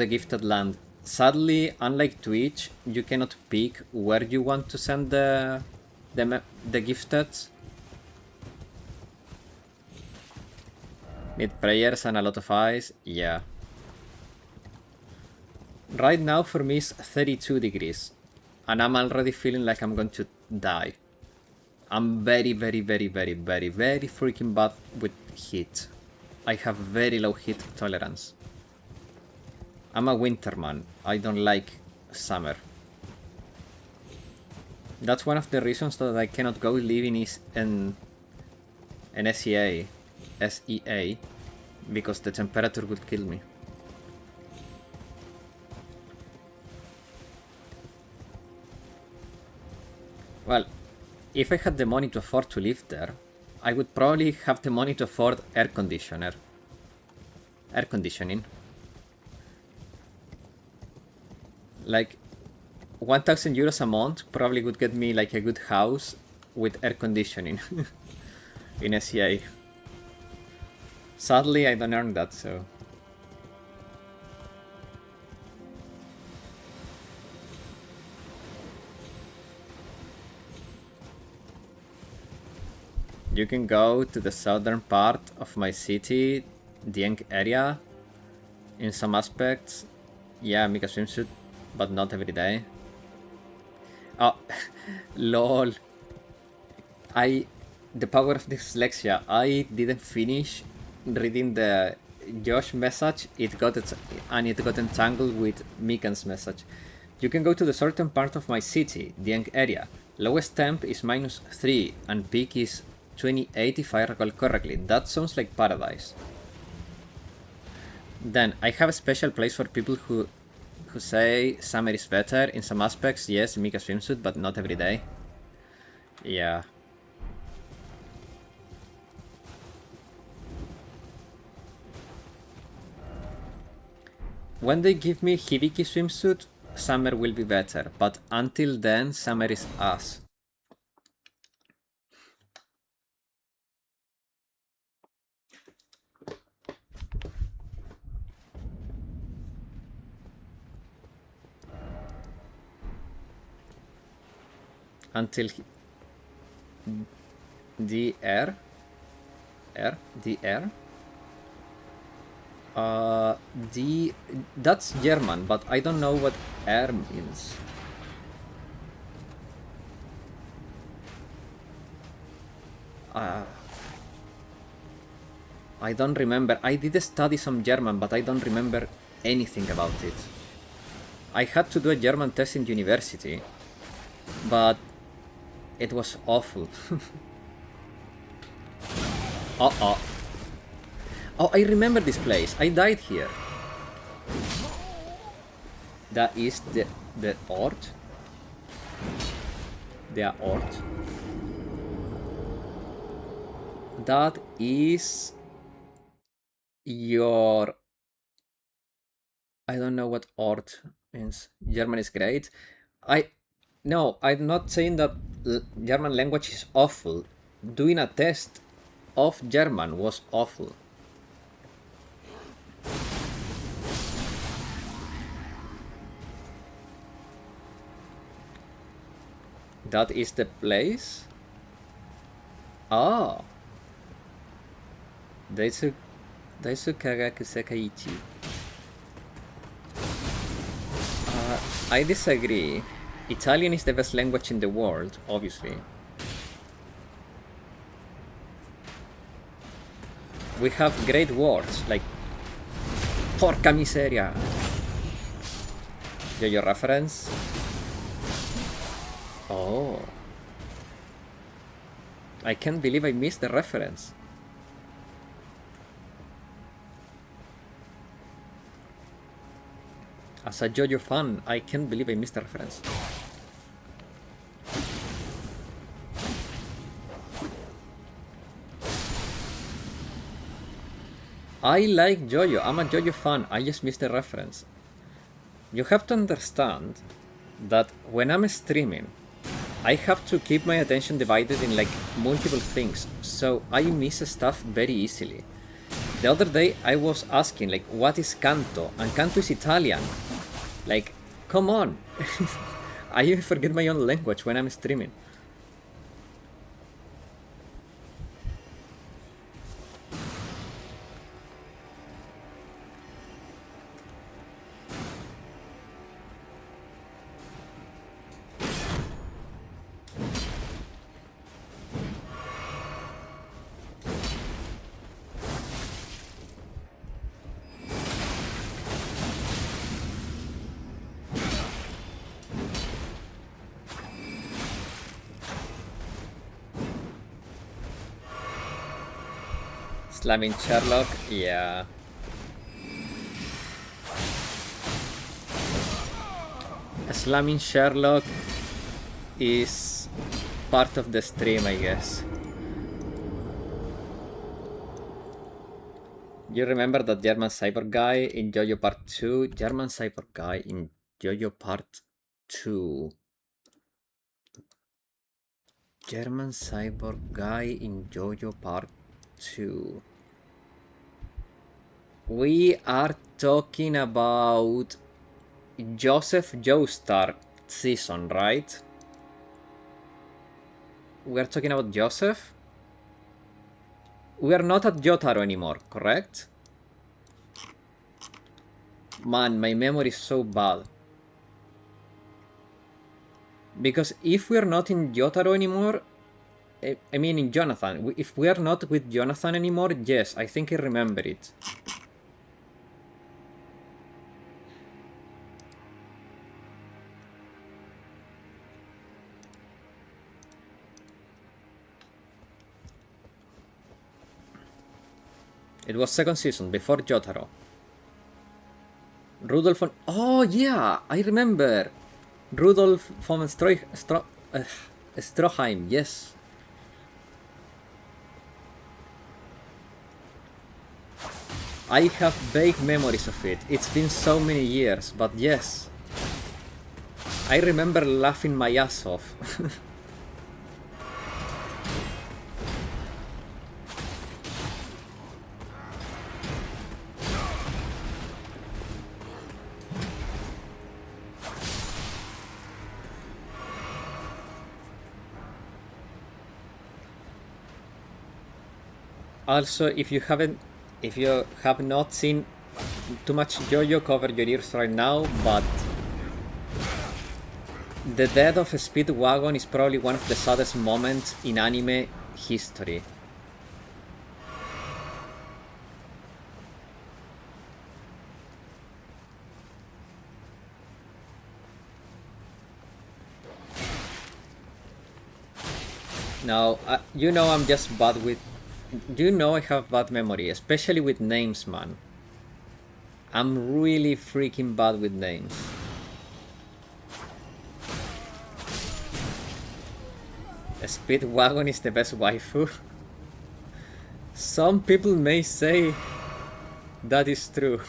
gifted land. Sadly, unlike Twitch, you cannot pick where you want to send the gifted. Need prayers and a lot of eyes. Yeah. Right now for me it's 32 degrees. And I'm already feeling like I'm going to die. I'm very freaking bad with heat. I have very low heat tolerance. I'm a winter man. I don't like summer. That's one of the reasons that I cannot go living in an SEA, because the temperature would kill me. Well, if I had the money to afford to live there, I would probably have the money to afford air conditioning. Like, 1,000 euros a month probably would get me like a good house with air conditioning in SEA. Sadly, I don't earn that, so... You can go to the southern part of my city, the Eng area. In some aspects, yeah, make a swimsuit, but not every day. Oh, lol. The power of dyslexia. I didn't finish reading the Josh message. It got entangled with Mikan's message. You can go to the certain part of my city, the Eng area. Lowest temp is -3 and peak is 28 if I recall correctly. That sounds like paradise. Then I have a special place for people who say summer is better. In some aspects, yes, make a swimsuit, but not every day. Yeah. When they give me Hibiki swimsuit, summer will be better, but until then, summer is ass. Until the air. That's German, but I don't know what air means. I don't remember. I did study some German, but I don't remember anything about it. I had to do a German test in university, but it was awful. Uh-oh. Oh, I remember this place. I died here. That is the Ort. The Ort. That is your... I don't know what Ort means. German is great. No, I'm not saying that German language is awful. Doing a test of German was awful. That is the place? Oh. Daisu Kagaku Sekaiichi. I disagree. Italian is the best language in the world, obviously. We have great words like porca miseria. Your reference? Oh. I can't believe I missed the reference. As a JoJo fan, I can't believe I missed the reference. I like JoJo. I'm a JoJo fan. I just missed the reference. You have to understand that when I'm streaming, I have to keep my attention divided in like multiple things, so I miss stuff very easily. The other day I was asking like, what is canto? And canto is Italian. Like, come on. I even forget my own language when I'm streaming. Slamming Sherlock, yeah. Slamming Sherlock is part of the stream, I guess. You remember that German cyber guy in JoJo Part 2? German cyber guy in JoJo Part 2. German cyborg guy in JoJo Part 2. We are talking about Joseph Joestar season, right? We are talking about Joseph? We are not at Jotaro anymore, correct? Man, my memory is so bad. Because if we are not in Jotaro anymore, I mean in Jonathan, if we are not with Jonathan anymore, yes, I think I remember it. It was second season, before Jotaro. Rudolf von... Oh, yeah! I remember! Rudolf von Stroheim, yes. I have vague memories of it. It's been so many years, but yes. I remember laughing my ass off. Also, if you have not seen too much JoJo, cover your ears right now, but the death of Speedwagon is probably one of the saddest moments in anime history. Now, you know I'm just bad with... You know I have bad memory, especially with names, man. I'm really freaking bad with names. Speedwagon is the best waifu. Some people may say that is true.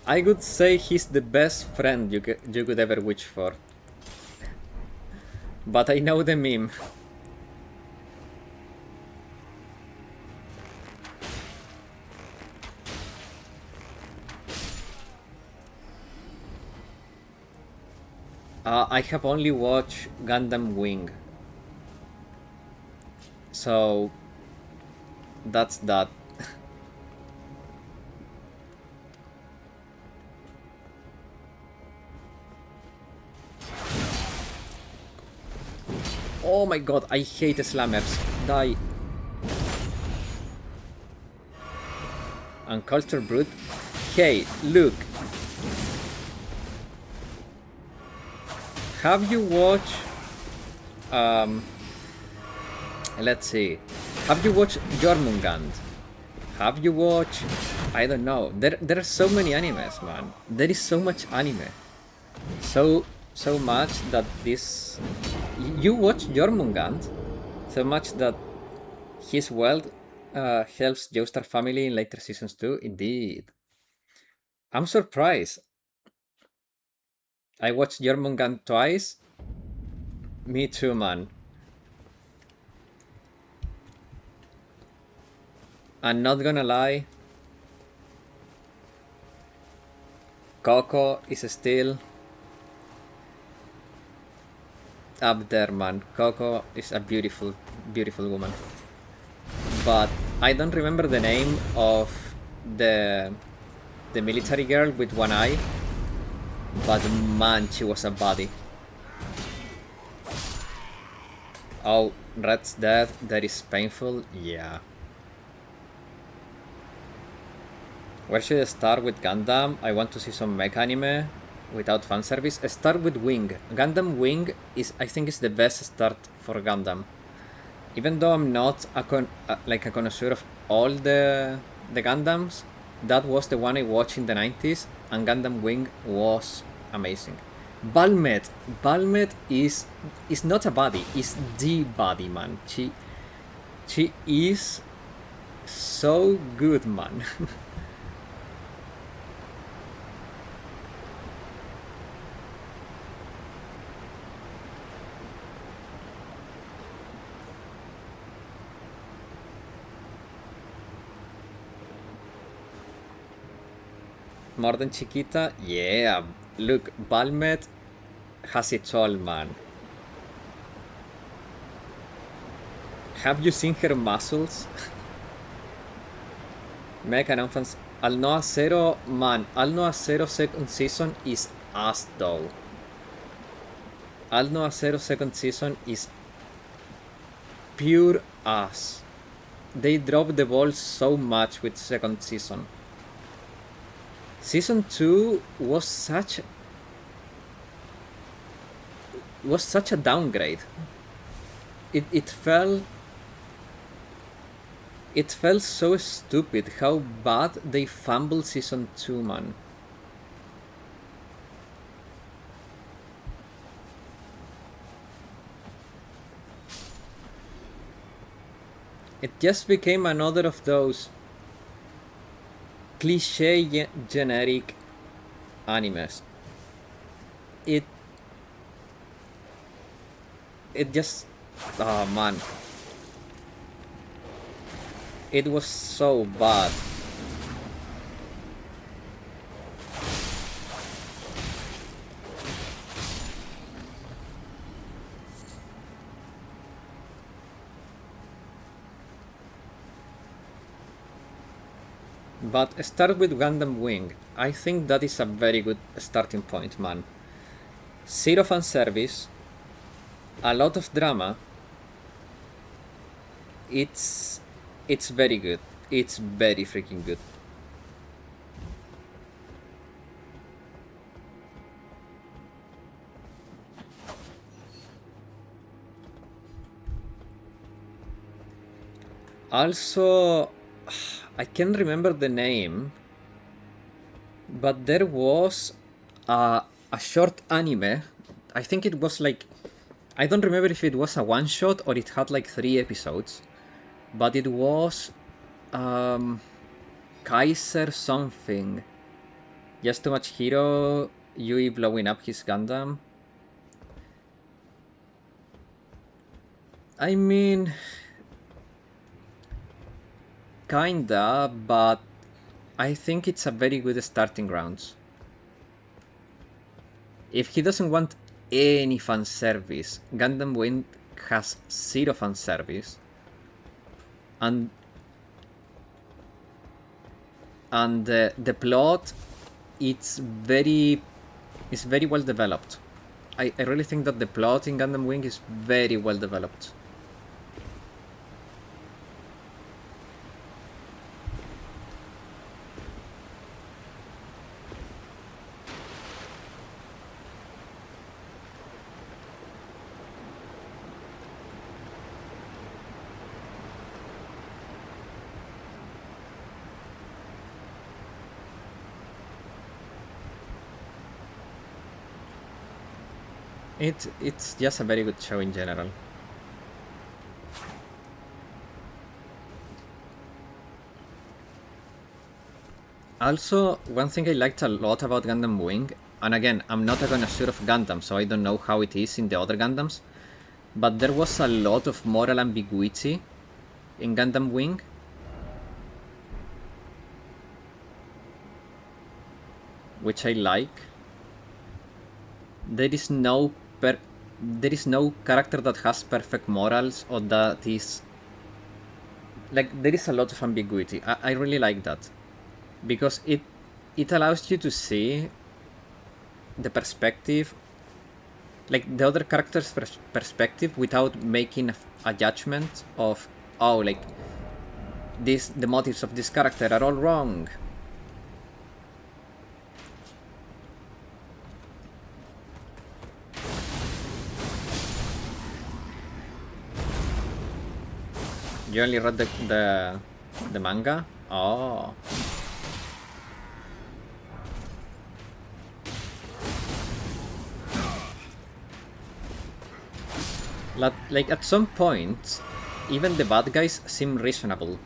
I would say he's the best friend you could ever wish for. But I know the meme. I have only watched Gundam Wing. So that's that. Oh my god, I hate slammers. Die. Uncultured brute. Hey, look. Have you watched... let's see. Have you watched Jormungand? Have you watched... I don't know. There are so many animes, man. There is so much anime. So much that this... You watch Jormungand so much that his wealth helps Joestar family in later seasons too. Indeed. I'm surprised. I watched Jormungand twice. Me too, man. I'm not gonna lie. Coco is still up there, man. Coco is a beautiful, beautiful woman. But I don't remember the name of the military girl with one eye. But man, she was a body. Oh, Red's dead. That is painful. Yeah. Where should I start with Gundam? I want to see some mech anime. without fan service. Start with Wing. Gundam Wing is, I think, is the best start for Gundam. Even though I'm not a connoisseur of all the Gundams, that was the one I watched in the 90s, and Gundam Wing was amazing. Balmet is not a body, is the body, man. She is so good, man. More than Chiquita? Yeah. Look, Balmet has it all, man. Have you seen her muscles? Mega Nonfans. Al Noah Zero, man. Al Noah Zero second season is ass, though. Al Noah Zero second season is pure ass. They dropped the ball so much with second season. Season 2 was such a downgrade. It felt so stupid how bad they fumbled season 2, man. It just became another of those cliche generic animes. It just, oh man, it was so bad. But start with Gundam Wing. I think that is a very good starting point, man. Zero fan service, a lot of drama. It's very good. It's very freaking good. Also, I can't remember the name, but there was a short anime. I think it was like, I don't remember if it was a one shot or it had like 3 episodes, but it was Kaiser something. Just Too Much Hero, Yui blowing up his Gundam. I mean, kinda, but I think it's a very good starting grounds. If he doesn't want any fan service, Gundam Wing has 0 fan service, and the plot it's very well developed. I really think that the plot in Gundam Wing is very well developed. It's just a very good show in general. Also, one thing I liked a lot about Gundam Wing, and again, I'm not a connoisseur of Gundam, so I don't know how it is in the other Gundams, but there was a lot of moral ambiguity in Gundam Wing. Which I like. There is no character that has perfect morals, or that is like, there is a lot of ambiguity. I really like that, because it allows you to see the perspective, like the other character's perspective, without making a judgment of, oh, like the motives of this character are all wrong. You only read the manga? Oh. Like at some point, even the bad guys seem reasonable.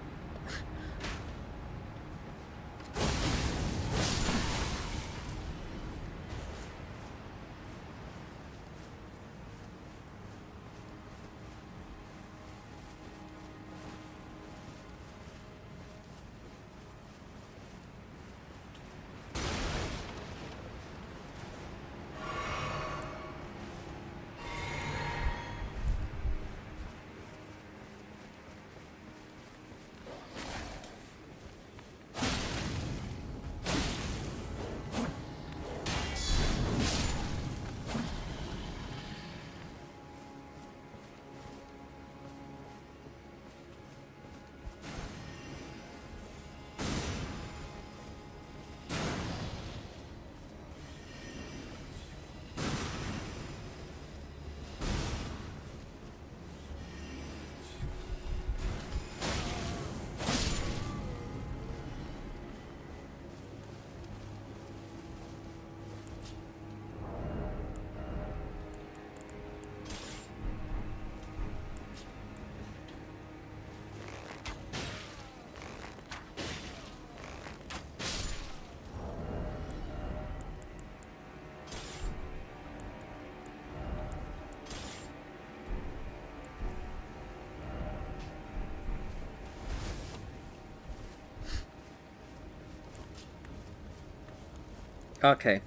Okay.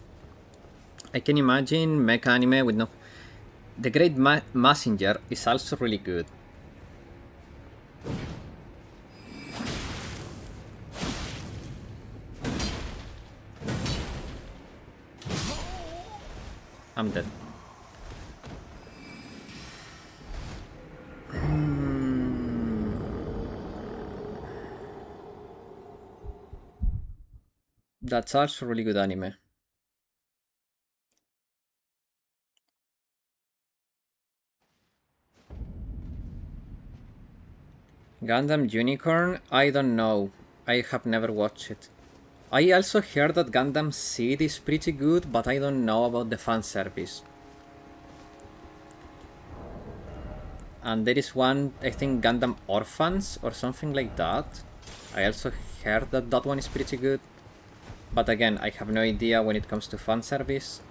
I can imagine mecha anime with no... The Great Messenger is also really good. I'm dead. That's also really good anime. Gundam Unicorn? I don't know. I have never watched it. I also heard that Gundam Seed is pretty good, but I don't know about the fan service. And there is one, I think, Gundam Orphans or something like that. I also heard that that one is pretty good. But again, I have no idea when it comes to fan service.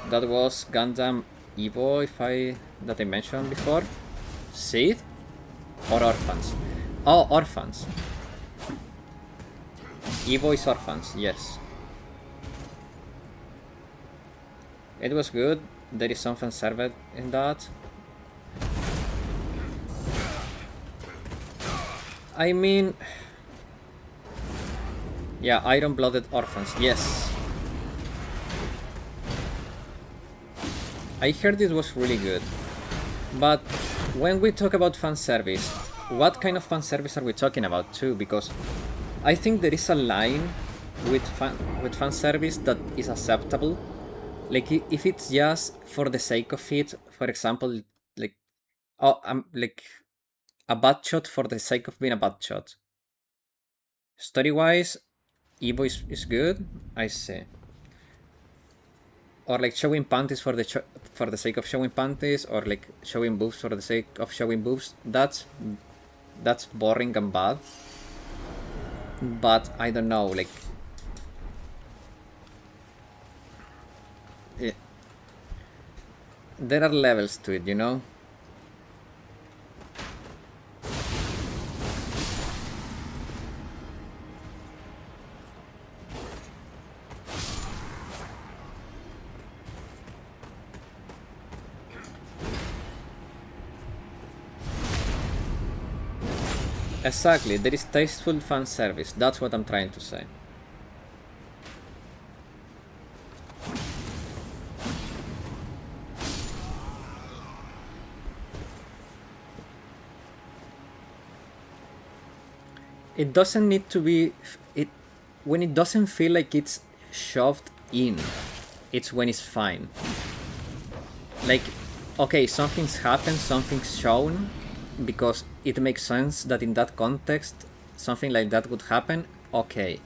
That was Gundam Evo, that I mentioned before. Seed? Or Orphans? Oh, Orphans. Evo is Orphans, yes. It was good. There is something served in that. I mean... Yeah, Iron-Blooded Orphans, yes. I heard it was really good. But when we talk about fan service, what kind of fan service are we talking about too? Because I think there is a line with fan service that is acceptable. Like if it's just for the sake of it, for example, like like a bad shot for the sake of being a bad shot. Story-wise, Evo is good, I say. Or like showing panties for the sake of showing panties, or like showing boobs for the sake of showing boobs. That's boring and bad. But I don't know, like there are levels to it, you know? Exactly, there is tasteful fan service. That's what I'm trying to say. it doesn't need to be it when it doesn't feel like it's shoved in. It's when it's fine. Like, okay, something's happened, something's shown, because it makes sense that in that context something like that would happen. Okay,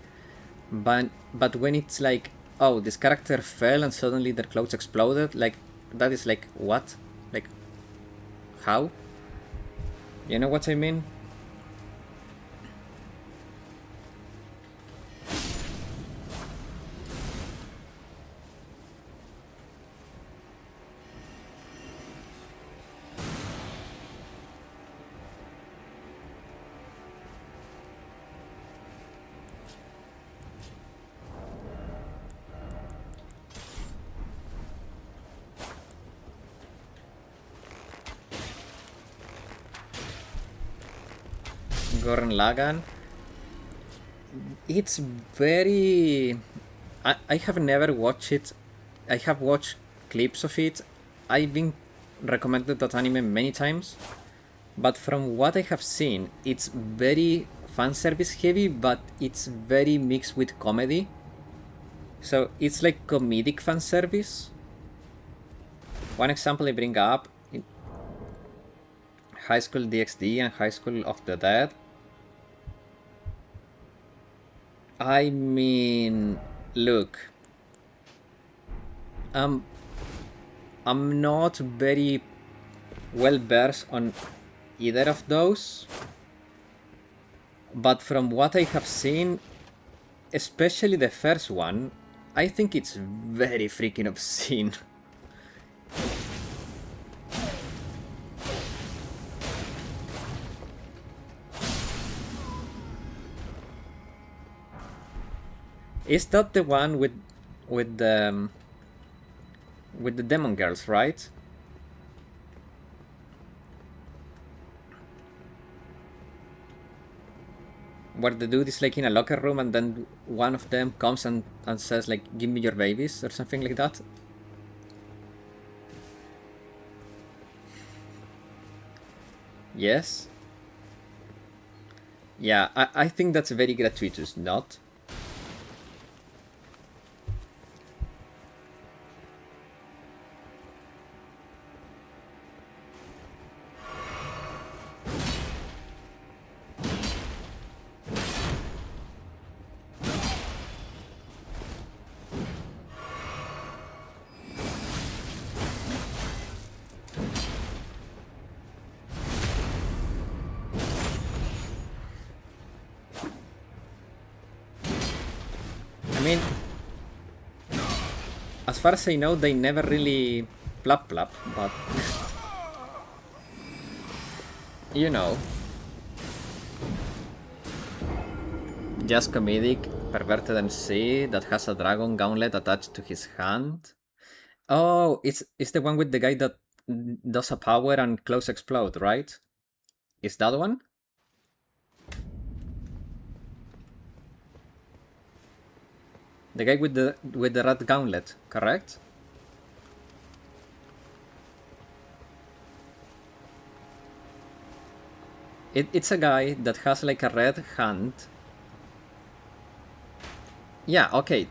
but when it's like, oh, this character fell and suddenly their clothes exploded, like, that is like, what? Like, how? You know what I mean? Gurren Lagann. It's very... I have never watched it. I have watched clips of it. I've been recommended that anime many times. But from what I have seen, it's very fanservice heavy, but it's very mixed with comedy. So it's like comedic fanservice. One example I bring up, in High School DxD and High School of the Dead. I mean, look, I'm not very well versed on either of those, but from what I have seen, especially the first one, I think it's very freaking obscene. Is that the one with the demon girls, right? Where the dude is like in a locker room and then one of them comes and says like, give me your babies or something like that? Yes? Yeah, I think that's very gratuitous, not? I mean, as far as I know, they never really plap, but you know, just comedic, perverted MC that has a dragon gauntlet attached to his hand. Oh, it's the one with the guy that does a power and clothes explode, right? Is that one? The guy with the red gauntlet, correct? It's a guy that has like a red hand. Yeah, okay.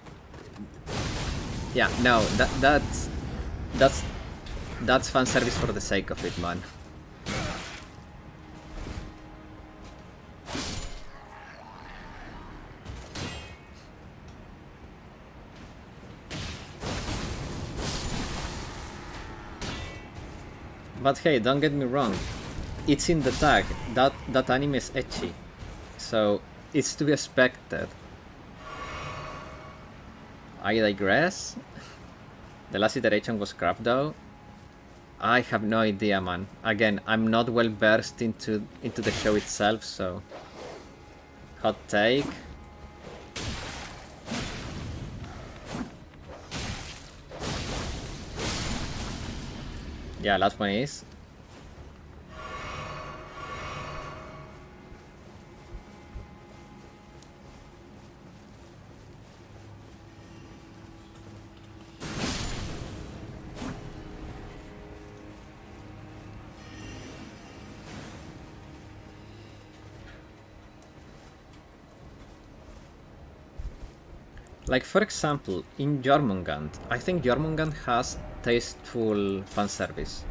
Yeah, no, that's fan service for the sake of it, man. But hey, don't get me wrong. It's in the tag. That anime is ecchi. So it's to be expected. I digress. The last iteration was crap though. I have no idea, man. Again, I'm not well versed into the show itself, so hot take. Yeah, last one is. Like, for example, in Jormungand, I think Jormungand has tasteful fanservice.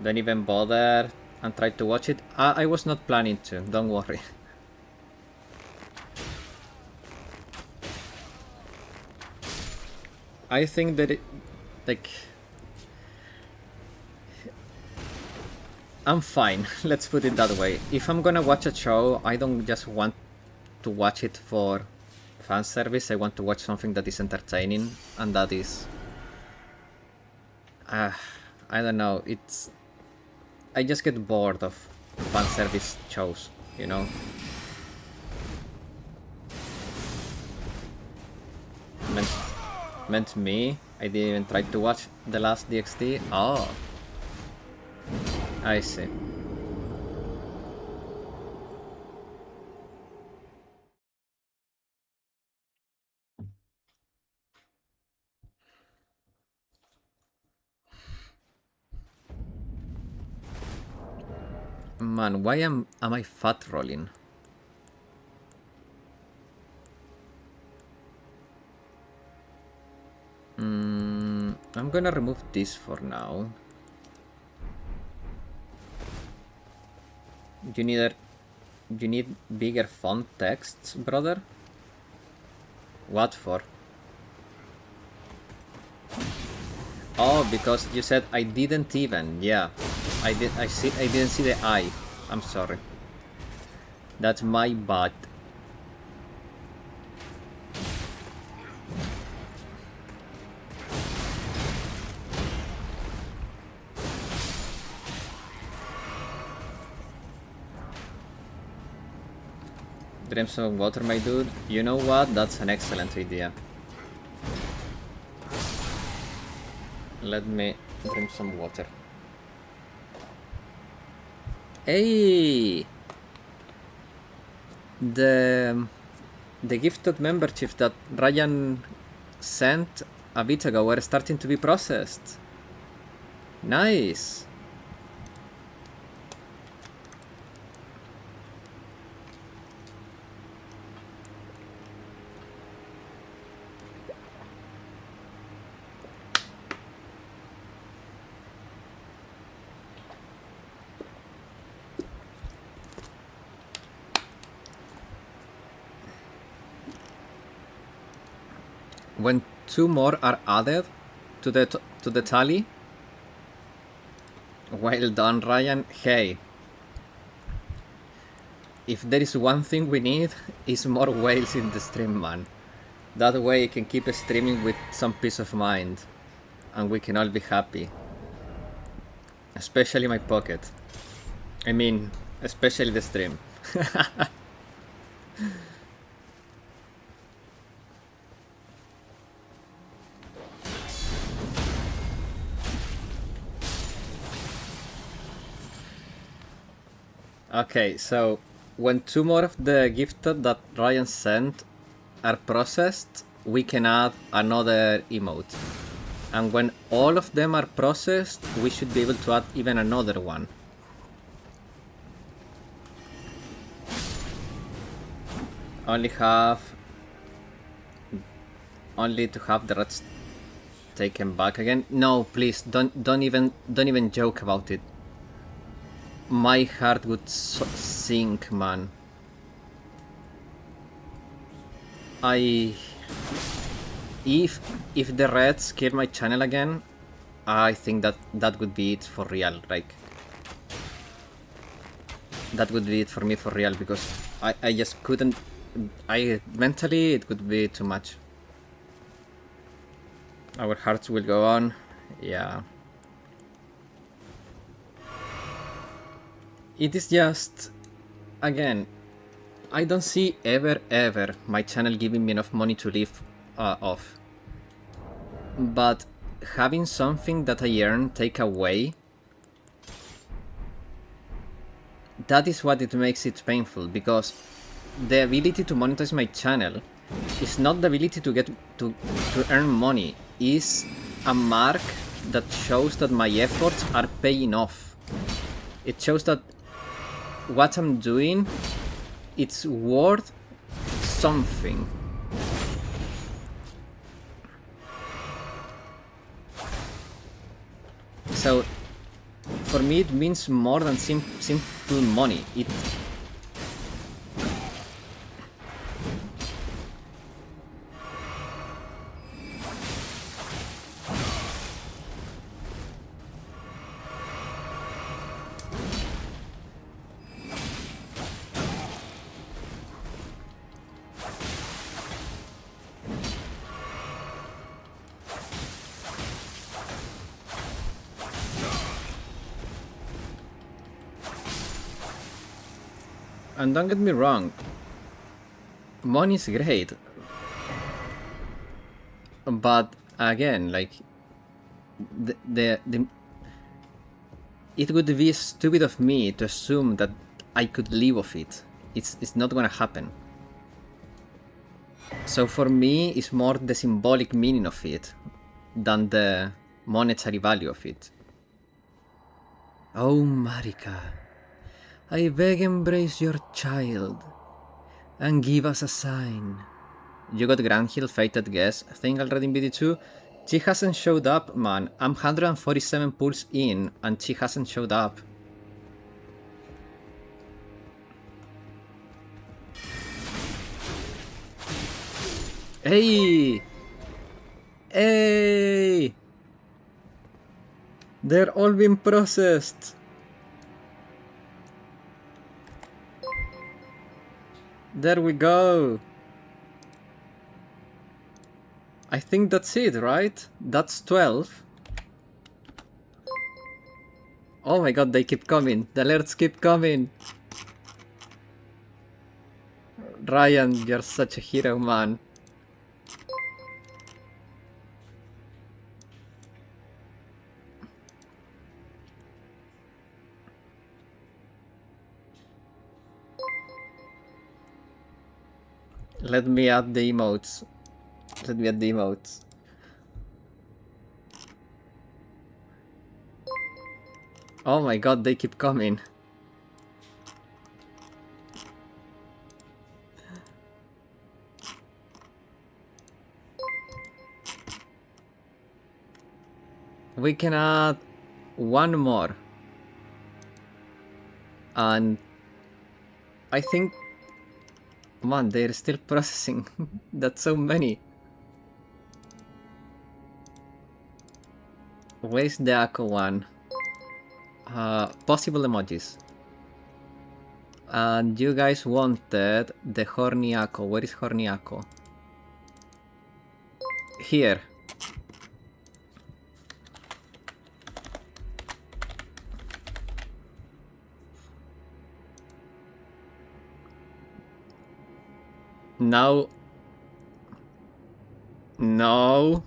Don't even bother and try to watch it. I was not planning to, don't worry. I think that like... I'm fine, let's put it that way. If I'm gonna watch a show, I don't just want to watch it for fan service. I want to watch something that is entertaining, and that is... I don't know, it's... I just get bored of fan service shows, you know? Meant me? I didn't even try to watch the last DxD? Oh. I see. Man, why am I fat rolling? I'm gonna remove this for now. You need bigger font texts, brother? What for? Oh, because you said I didn't even. Yeah, I didn't see the I. I'm sorry. That's my bad. Drink some water, my dude. You know what? That's an excellent idea. Let me drink some water. Hey! The gifted membership that Ryan sent a bit ago were starting to be processed. Nice! When 2 more are added to the tally. Well done, Ryan. Hey, if there is one thing we need, is more whales in the stream, man. That way I can keep streaming with some peace of mind, and we can all be happy. Especially my pocket. I mean, especially the stream. Okay, so when 2 more of the gifted that Ryan sent are processed, we can add another emote. And when all of them are processed, we should be able to add even another one. Only to have the rats taken back again. No, please don't even joke about it. My heart would sink, man. If the Reds kill my channel again, I think that would be it for real. Like, that would be it for me for real, because I just couldn't. Mentally it would be too much. Our hearts will go on. Yeah. It is just, again, I don't see ever my channel giving me enough money to live off. But having something that I earn take away, that is what it makes it painful, because the ability to monetize my channel is not the ability to get to earn money, is a mark that shows that my efforts are paying off. It shows that what I'm doing, it's worth something. So for me it means more than simple money. It and don't get me wrong, money is great, but again, like the it would be stupid of me to assume that I could live off it. It's not gonna happen. So for me, it's more the symbolic meaning of it than the monetary value of it. Oh, Marika, I beg embrace your child and give us a sign. You got Grandhill, Fated Guess, thing already in BD2? She hasn't showed up, man. I'm 147 pulls in and she hasn't showed up. Hey! Hey! They're all being processed. There we go. I think that's it, right? That's 12. Oh my god, they keep coming. The alerts keep coming. Ryan, you're such a hero, man. Let me add the emotes. Let me add the emotes. Oh my god, they keep coming. We can add one more. And I think... Man, they're still processing. That's so many. Where's the Akko one? Possible emojis. And you guys wanted the horny Akko. Where is horny Akko? Here. Now. No.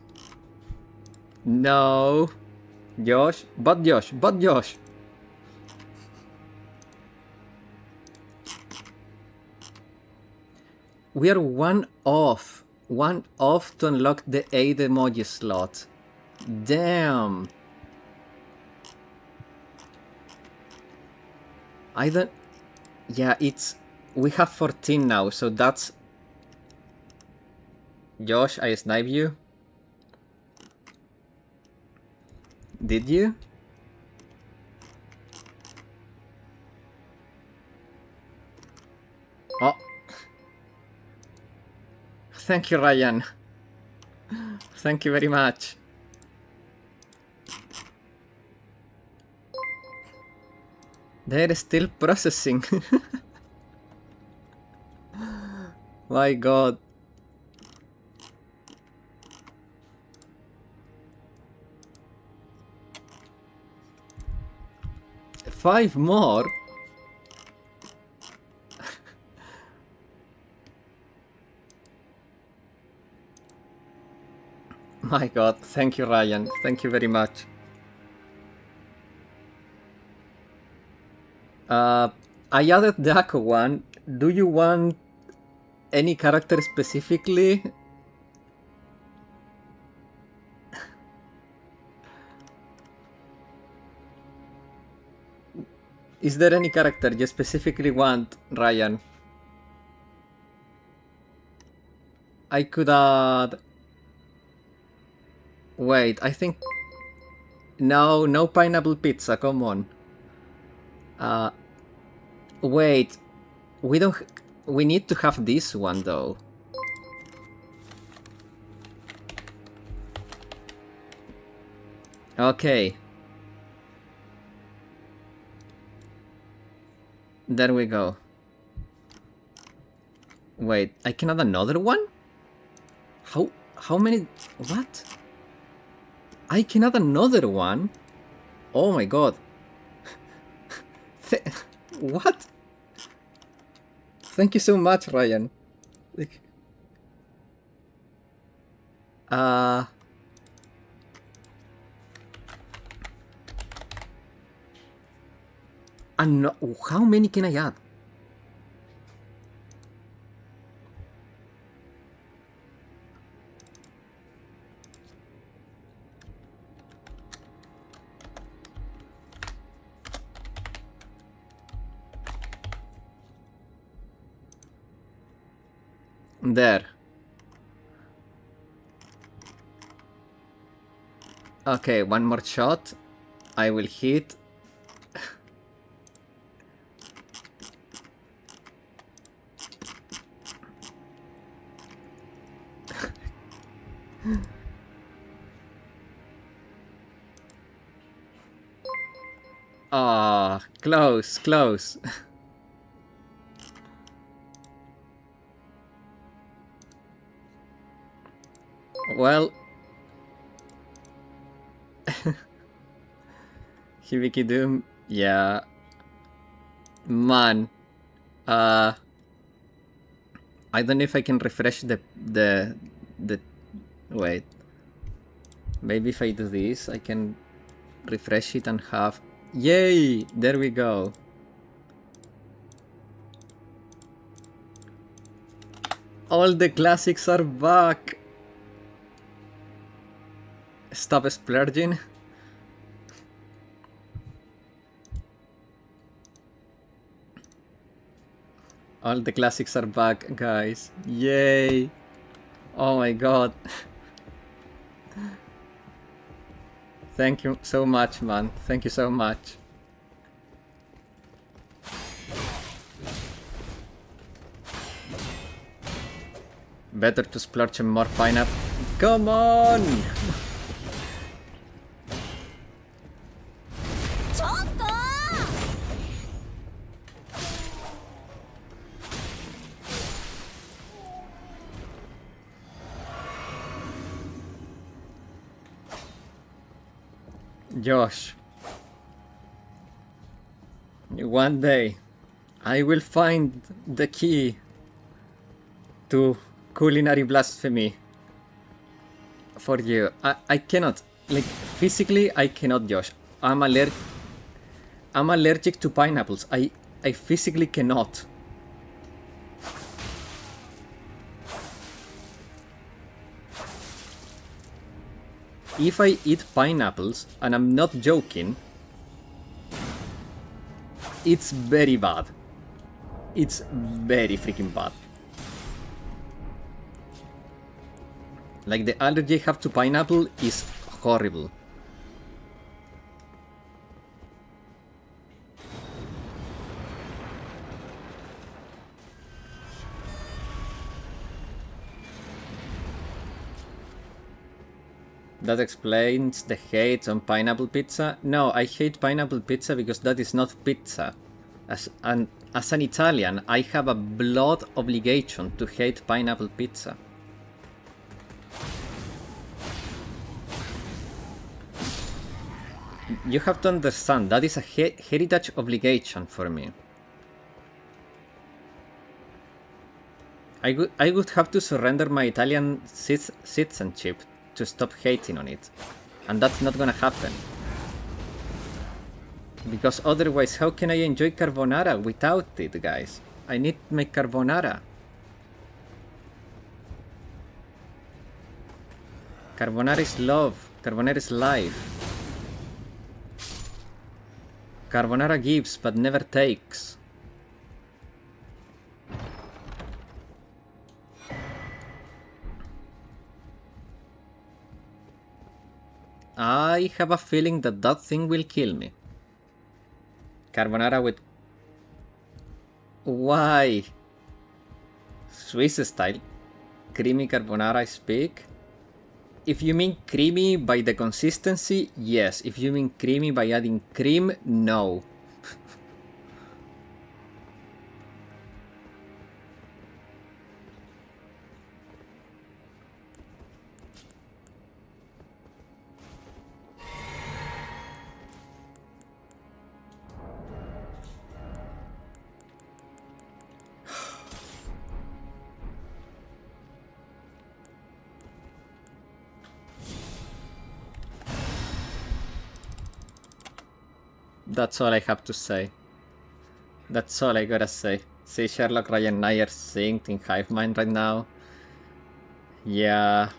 No. Josh. But Josh. But Josh. We are one off. One off to unlock the 8 emoji slot. Damn. I don't... Yeah, it's... We have 14 now, so that's... Josh, I sniped you. Did you? Oh. Thank you, Ryan. Thank you very much. They're still processing. My god. Five more? My god, thank you, Ryan. Thank you very much. I added the Akko one. Do you want any character specifically? Is there any character you specifically want, Ryan? I could add... Wait, I think... No, no pineapple pizza, come on. Wait. We don't... We need to have this one, though. Okay. There we go. Wait, I can add another one? How many... What? I can add another one? Oh my god. What? Thank you so much, Ryan. Like... No, how many can I add? There. Okay, one more shot. I will hit. Ah, close, close. Well, Hibiki Doom, yeah. Man, I don't know if I can refresh the wait. Maybe if I do this, I can refresh it and have... Yay! There we go. All the classics are back! Stop splurging. All the classics are back, guys. Yay! Oh my god. Thank you so much, man. Thank you so much. Better to splurge on more pineapple. Come on! ちょっと Josh. One day, I will find the key to culinary blasphemy for you. I cannot, like, physically I cannot, Josh. I'm allergic to pineapples. I physically cannot. If I eat pineapples, and I'm not joking, it's very bad. It's very freaking bad. Like, the allergy I have to pineapple is horrible. That explains the hate on pineapple pizza. No, I hate pineapple pizza because that is not pizza. As an Italian, I have a blood obligation to hate pineapple pizza. You have to understand, that is a heritage obligation for me. I would have to surrender my Italian citizenship to stop hating on it. And that's not gonna happen. Because otherwise, how can I enjoy carbonara without it, guys? I need to make carbonara. Carbonara is love. Carbonara is life. Carbonara gives, but never takes. I have a feeling that that thing will kill me. Carbonara with... Why? Swiss style. Creamy carbonara I speak. If you mean creamy by the consistency, yes. If you mean creamy by adding cream, no. That's all I have to say. That's all I gotta say. See, Sherlock, Ryan, and I are synced in Hive Mind right now. Yeah.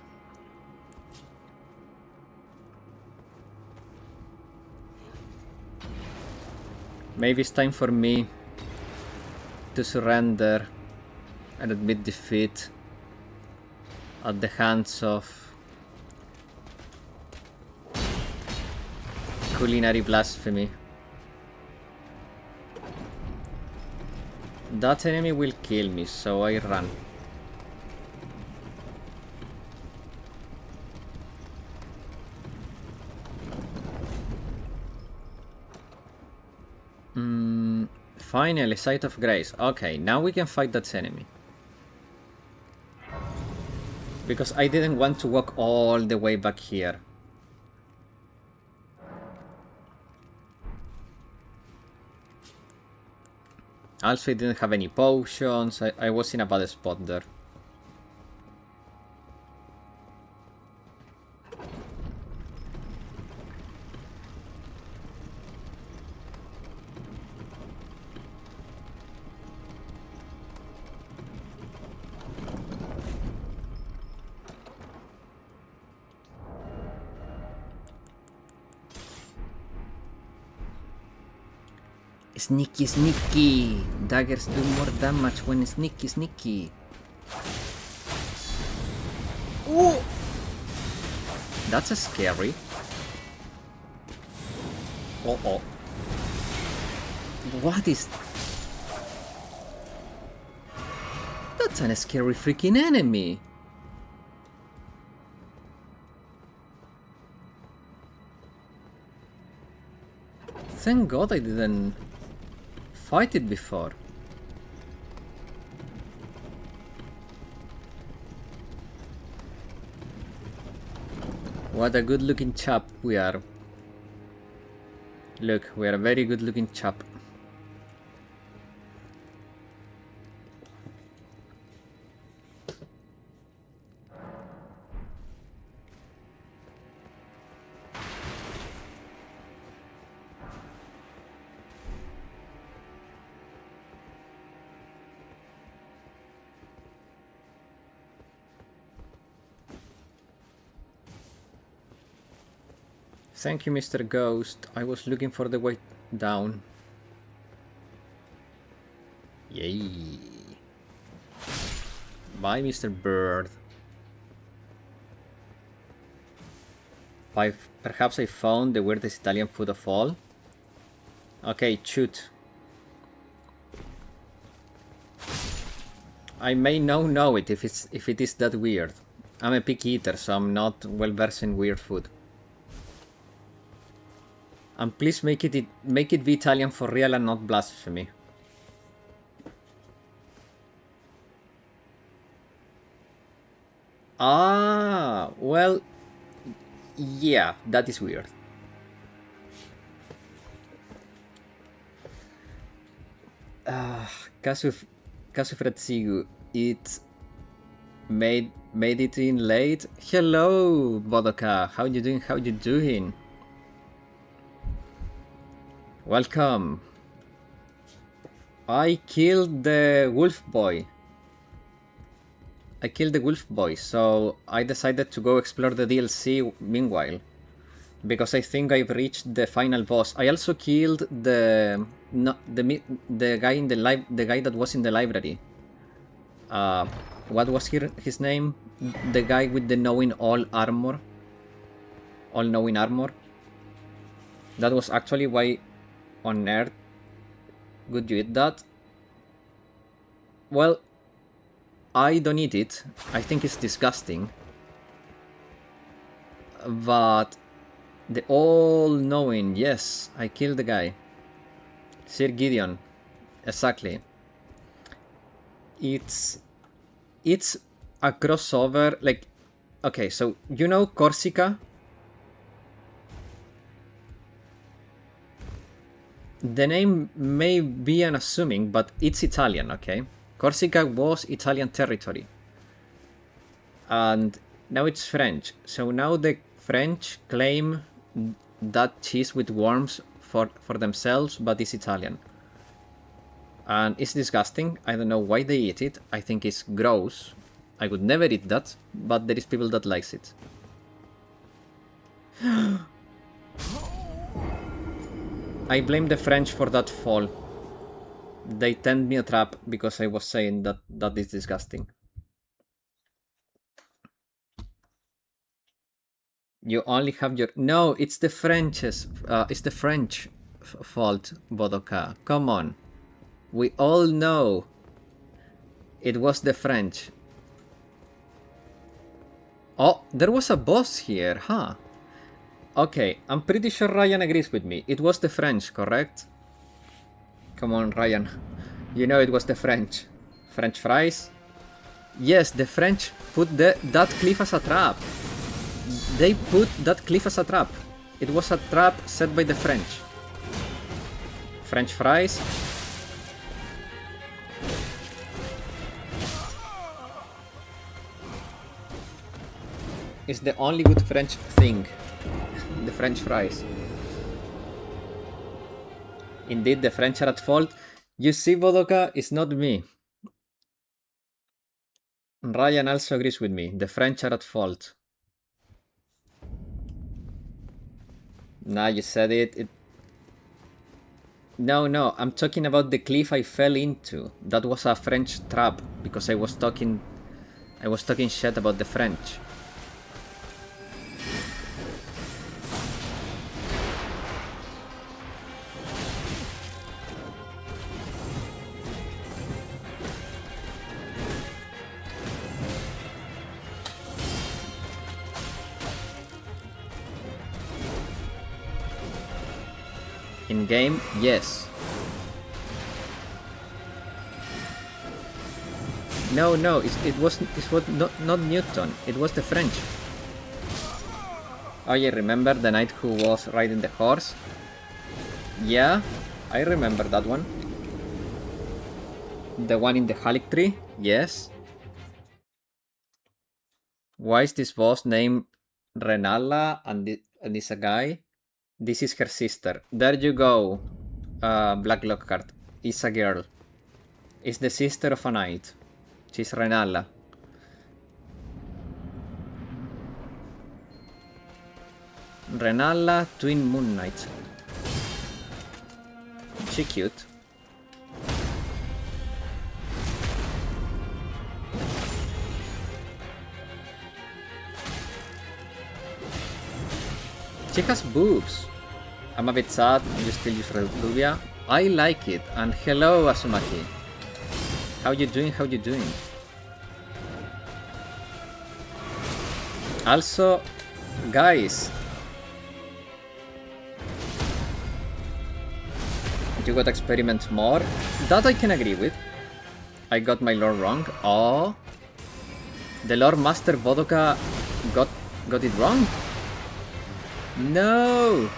Maybe it's time for me to surrender and admit defeat at the hands of culinary blasphemy. That enemy will kill me, so I run. Finally, Sight of Grace. Okay, now we can fight that enemy. Because I didn't want to walk all the way back here. Also, I didn't have any potions. I was in a bad spot there. Sneaky, sneaky! Daggers do more damage when sneaky, sneaky. Ooh! That's a scary. Uh-oh. What is... That's a scary freaking enemy! Thank God I didn't fight it before. What a good looking chap we are. Look, we are a very good looking chap. Thank you, Mr. Ghost. I was looking for the way down. Yay. Bye, Mr. Bird. Perhaps I found the weirdest Italian food of all. Okay, shoot. I may know it if it is that weird. I'm a picky eater, so I'm not well versed in weird food. And please make it be Italian for real and not blasphemy. Ah, well, yeah, that is weird. Kasufratsigu, it made it in late. Hello, Bodoka, how you doing? How you doing? Welcome. I killed the wolf boy. So I decided to go explore the DLC meanwhile. Because I think I've reached the final boss. I also killed the guy in the guy that was in the library. What was his name? The guy with the knowing all armor. all-knowing armor. That was actually why on earth would you eat that? Well, I don't eat it. I think it's disgusting. But the all-knowing, yes, I killed the guy. Sir Gideon, exactly. It's a crossover, like, okay, so you know Corsica? The name may be unassuming, but it's Italian, okay? Corsica was Italian territory. And now it's French. So now the French claim that cheese with worms for themselves, but it's Italian. And it's disgusting. I don't know why they eat it. I think it's gross. I would never eat that, but there is people that likes it. I blame the French for that fall. They tend me a trap because I was saying that that is disgusting. You only have your... No, it's the French's... it's the French fault, Bodoka. Come on. We all know it was the French. Oh, there was a boss here, huh? Okay, I'm pretty sure Ryan agrees with me. It was the French, correct? Come on, Ryan. You know it was the French. French fries? Yes, the French put that cliff as a trap. They put that cliff as a trap. It was a trap set by the French. French fries? It's the only good French thing. The French fries. Indeed, the French are at fault. You see, Bodoka, it's not me. Ryan also agrees with me. The French are at fault. Nah, you said it. No, I'm talking about the cliff I fell into. That was a French trap because I was talking shit about the French. In game, yes. No, it was not Newton. It was the French. Oh yeah, remember the knight who was riding the horse? Yeah, I remember that one. The one in the Halic tree? Yes. Why is this boss named Renala and it's a guy? This is her sister. There you go, Black Lockhart. It's a girl. It's the sister of a knight. She's Renala. Renala, twin moon knight. She cute. She has boobs. I'm a bit sad you still use Reduvia. I like it. And hello, Asumaki. How you doing? Also, guys, you got experiment more. That I can agree with. I got my lore wrong. Oh, the Lord Master Bodoka got it wrong. No.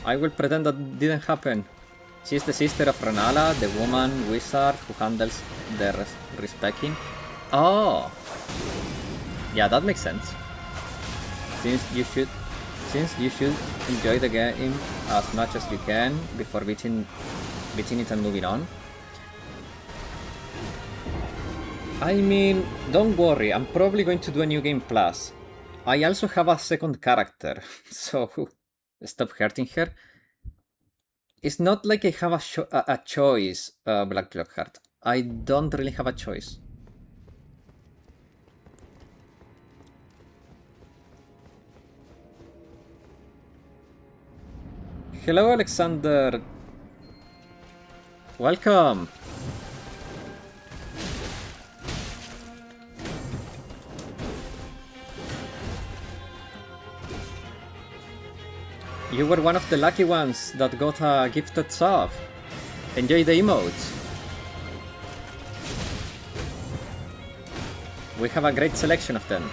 I will pretend that didn't happen. She's the sister of Renala, the woman wizard who handles the respecking. Oh, yeah, that makes sense. Since you should enjoy the game as much as you can before beating it and moving on. I mean, don't worry, I'm probably going to do a new game plus. I also have a second character, so stop hurting her. It's not like I have a choice, Black Lockhart. I don't really have a choice. Hello, Alexander. Welcome. You were one of the lucky ones that got a gifted sub. Enjoy the emotes. We have a great selection of them.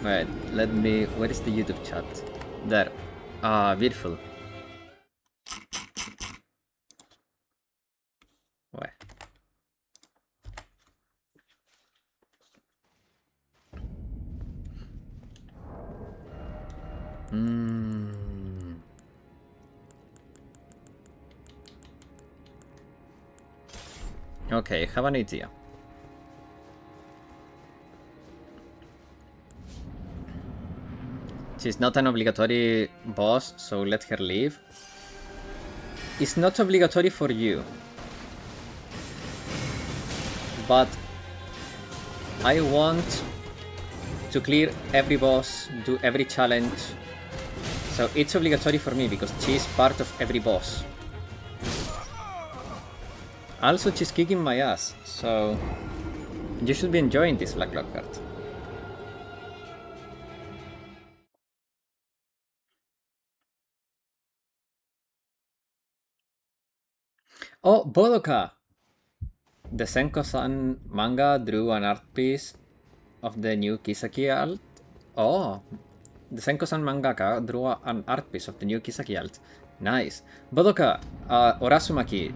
Right, let me... Where is the YouTube chat? There. Ah, beautiful. Where? Okay, have an idea. She's not an obligatory boss, so let her leave. It's not obligatory for you. But I want to clear every boss, do every challenge. So it's obligatory for me because she's part of every boss. Also, she's kicking my ass, so you should be enjoying this, Black Lockhart. Oh, Bodoka! The Senko-san manga drew an art piece of the new Kisaki alt. Oh, the Senko-san mangaka drew an art piece of the new Kisaki alt. Nice. Bodoka, Orasumaki.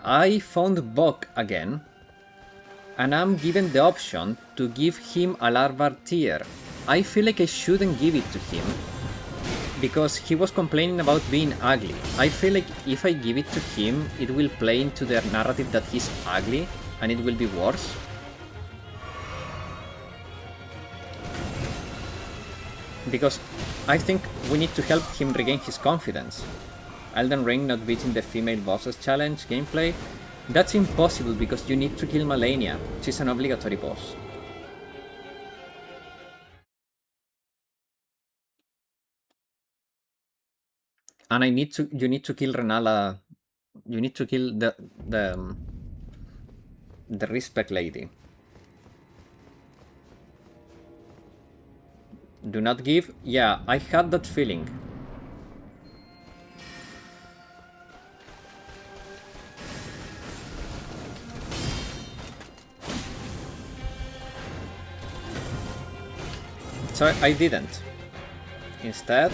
I found Bok again, and I'm given the option to give him a larval tear. I feel like I shouldn't give it to him, because he was complaining about being ugly. I feel like if I give it to him, it will play into their narrative that he's ugly, and it will be worse. Because I think we need to help him regain his confidence. Elden Ring not beating the female bosses challenge gameplay? That's impossible because you need to kill Malenia. She's an obligatory boss. And you need to kill Renala. You need to kill the respect lady. Do not give? Yeah, I had that feeling. So I didn't. Instead,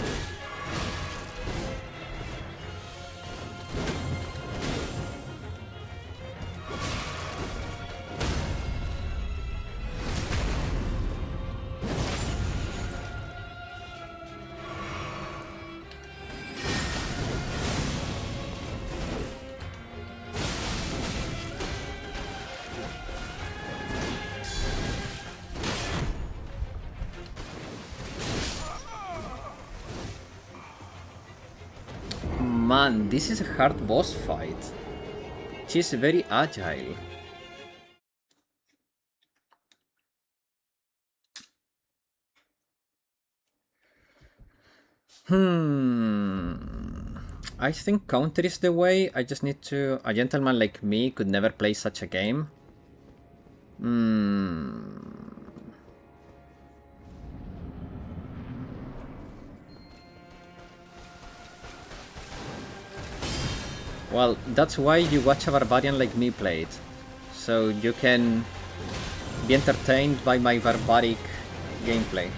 man, this is a hard boss fight. She's very agile. I think counter is the way. I just need to... A gentleman like me could never play such a game. Well, that's why you watch a barbarian like me play it. So you can be entertained by my barbaric gameplay.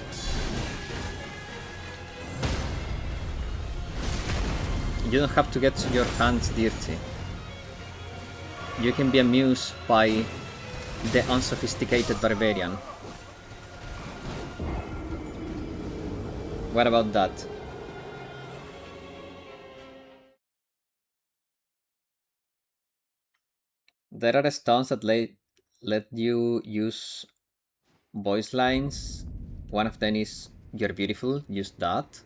You don't have to get your hands dirty. You can be amused by the unsophisticated barbarian. What about that? There are stones that let you use voice lines. One of them is You're beautiful, use that.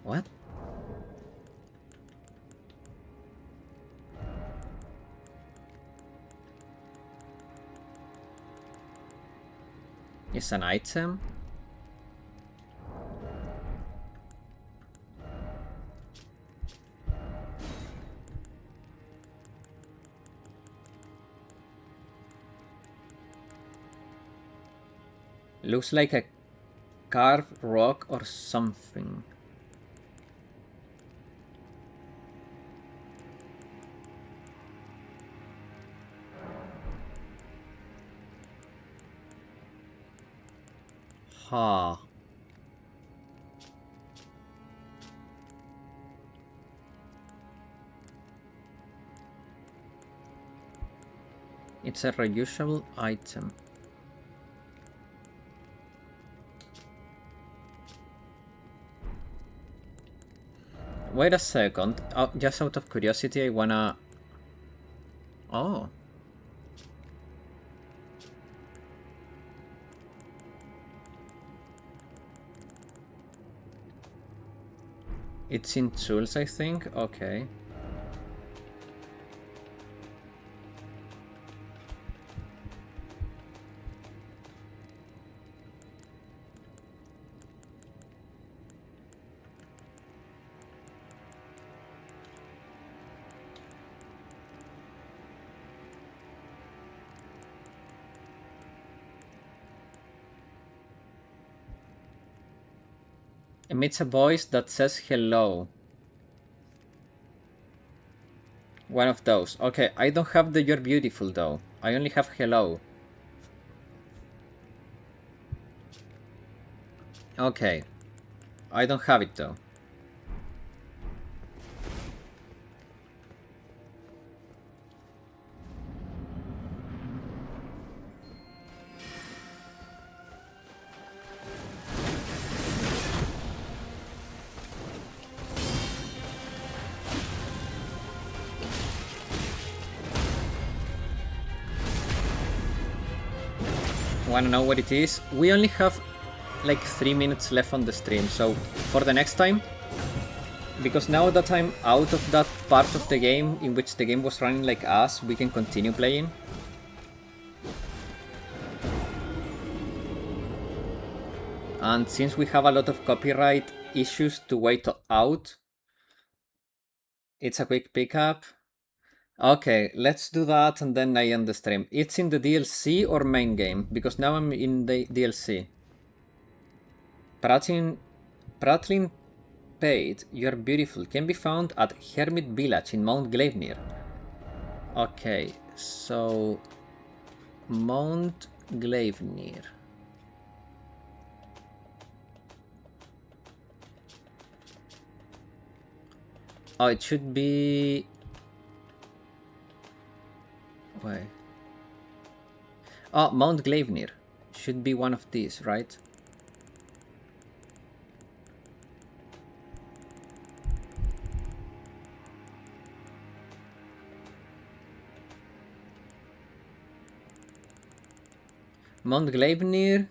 What? It's an item? Looks like a carved rock or something. Ha. It's a reusable item. Wait a second. Just out of curiosity, I wanna... Oh. It's in tools, I think? Okay. Emits a voice that says hello. One of those. Okay, I don't have the you're beautiful though. I only have hello. Okay. I don't have it though. Wanna know what it is? We only have like 3 minutes left on the stream, so for the next time, because now that I'm out of that part of the game in which the game was running like us, we can continue playing. And since we have a lot of copyright issues to wait out, it's a quick pickup. Okay, let's do that and then I end the stream. It's in the DLC or main game? Because now I'm in the DLC. Pratlin Pate, you're beautiful, can be found at Hermit Village in Mount Gleipnir. Okay, so... Mount Gleipnir. Oh, it should be... Wait. Oh, Mount Gleipnir. Should be one of these, right? Mount Gleipnir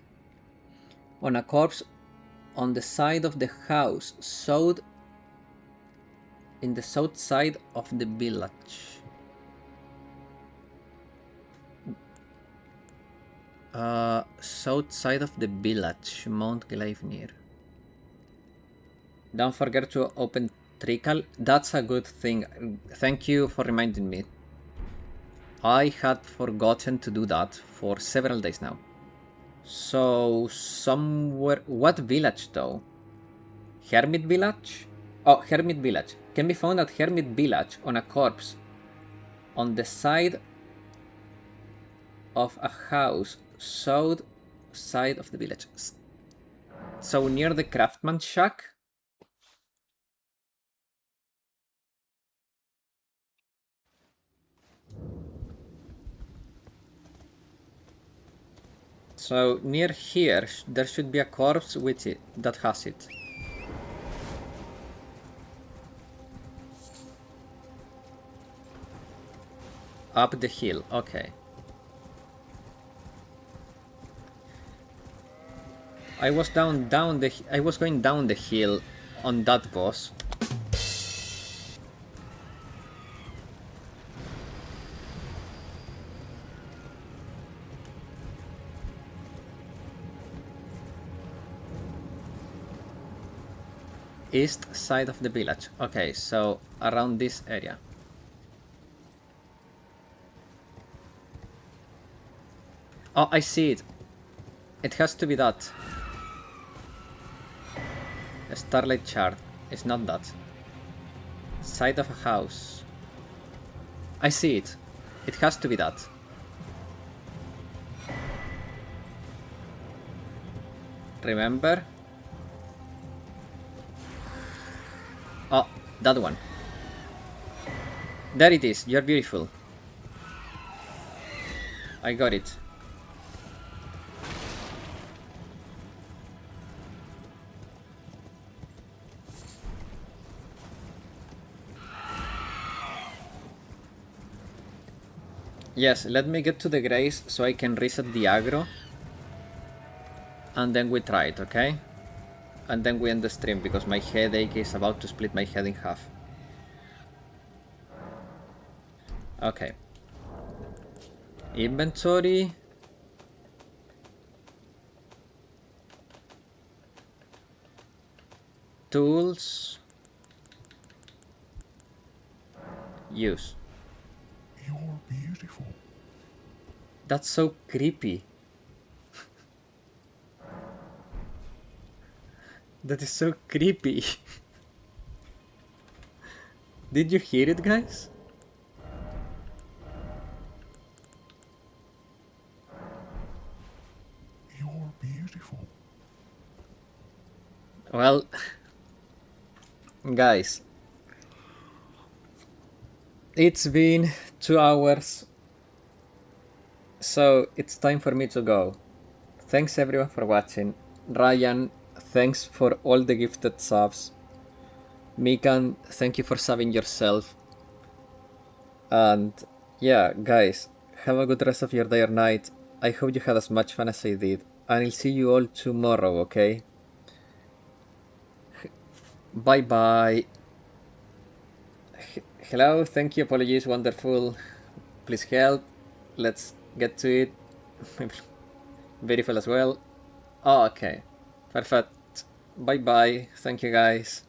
on a corpse on the side of the house, sewed in the south side of the village. South side of the village, Mount Gleipnir. Don't forget to open Trickle. That's a good thing. Thank you for reminding me. I had forgotten to do that for several days now. So, somewhere... What village though? Hermit Village? Oh, Hermit Village. Can be found at Hermit Village on a corpse on the side of a house, south side of the village. So near the craftsman shack? So near here, there should be a corpse with it, that has it. Up the hill, okay. I was I was going down the hill on that boss. East side of the village. Okay, so around this area. Oh, I see it. It has to be that. A starlight shard. It's not that. Side of a house. I see it. It has to be that. Remember? Oh, that one. There it is. You're beautiful. I got it. Yes, let me get to the grace so I can reset the aggro. And then we try it, okay? And then we end the stream because my headache is about to split my head in half. Okay. Inventory. Tools. Use. You're beautiful. That's so creepy. That is so creepy. Did you hear it, guys? You're beautiful. Well, guys, it's been 2 hours, so it's time for me to go. Thanks everyone for watching. Ryan, thanks for all the gifted subs. Mikan, thank you for subbing yourself. And yeah, guys, have a good rest of your day or night. I hope you had as much fun as I did. And I'll see you all tomorrow, okay? Bye bye. Hello, thank you, apologies, wonderful. Please help. Let's get to it. Beautiful as well. Oh, okay. Perfect. Bye bye. Thank you, guys.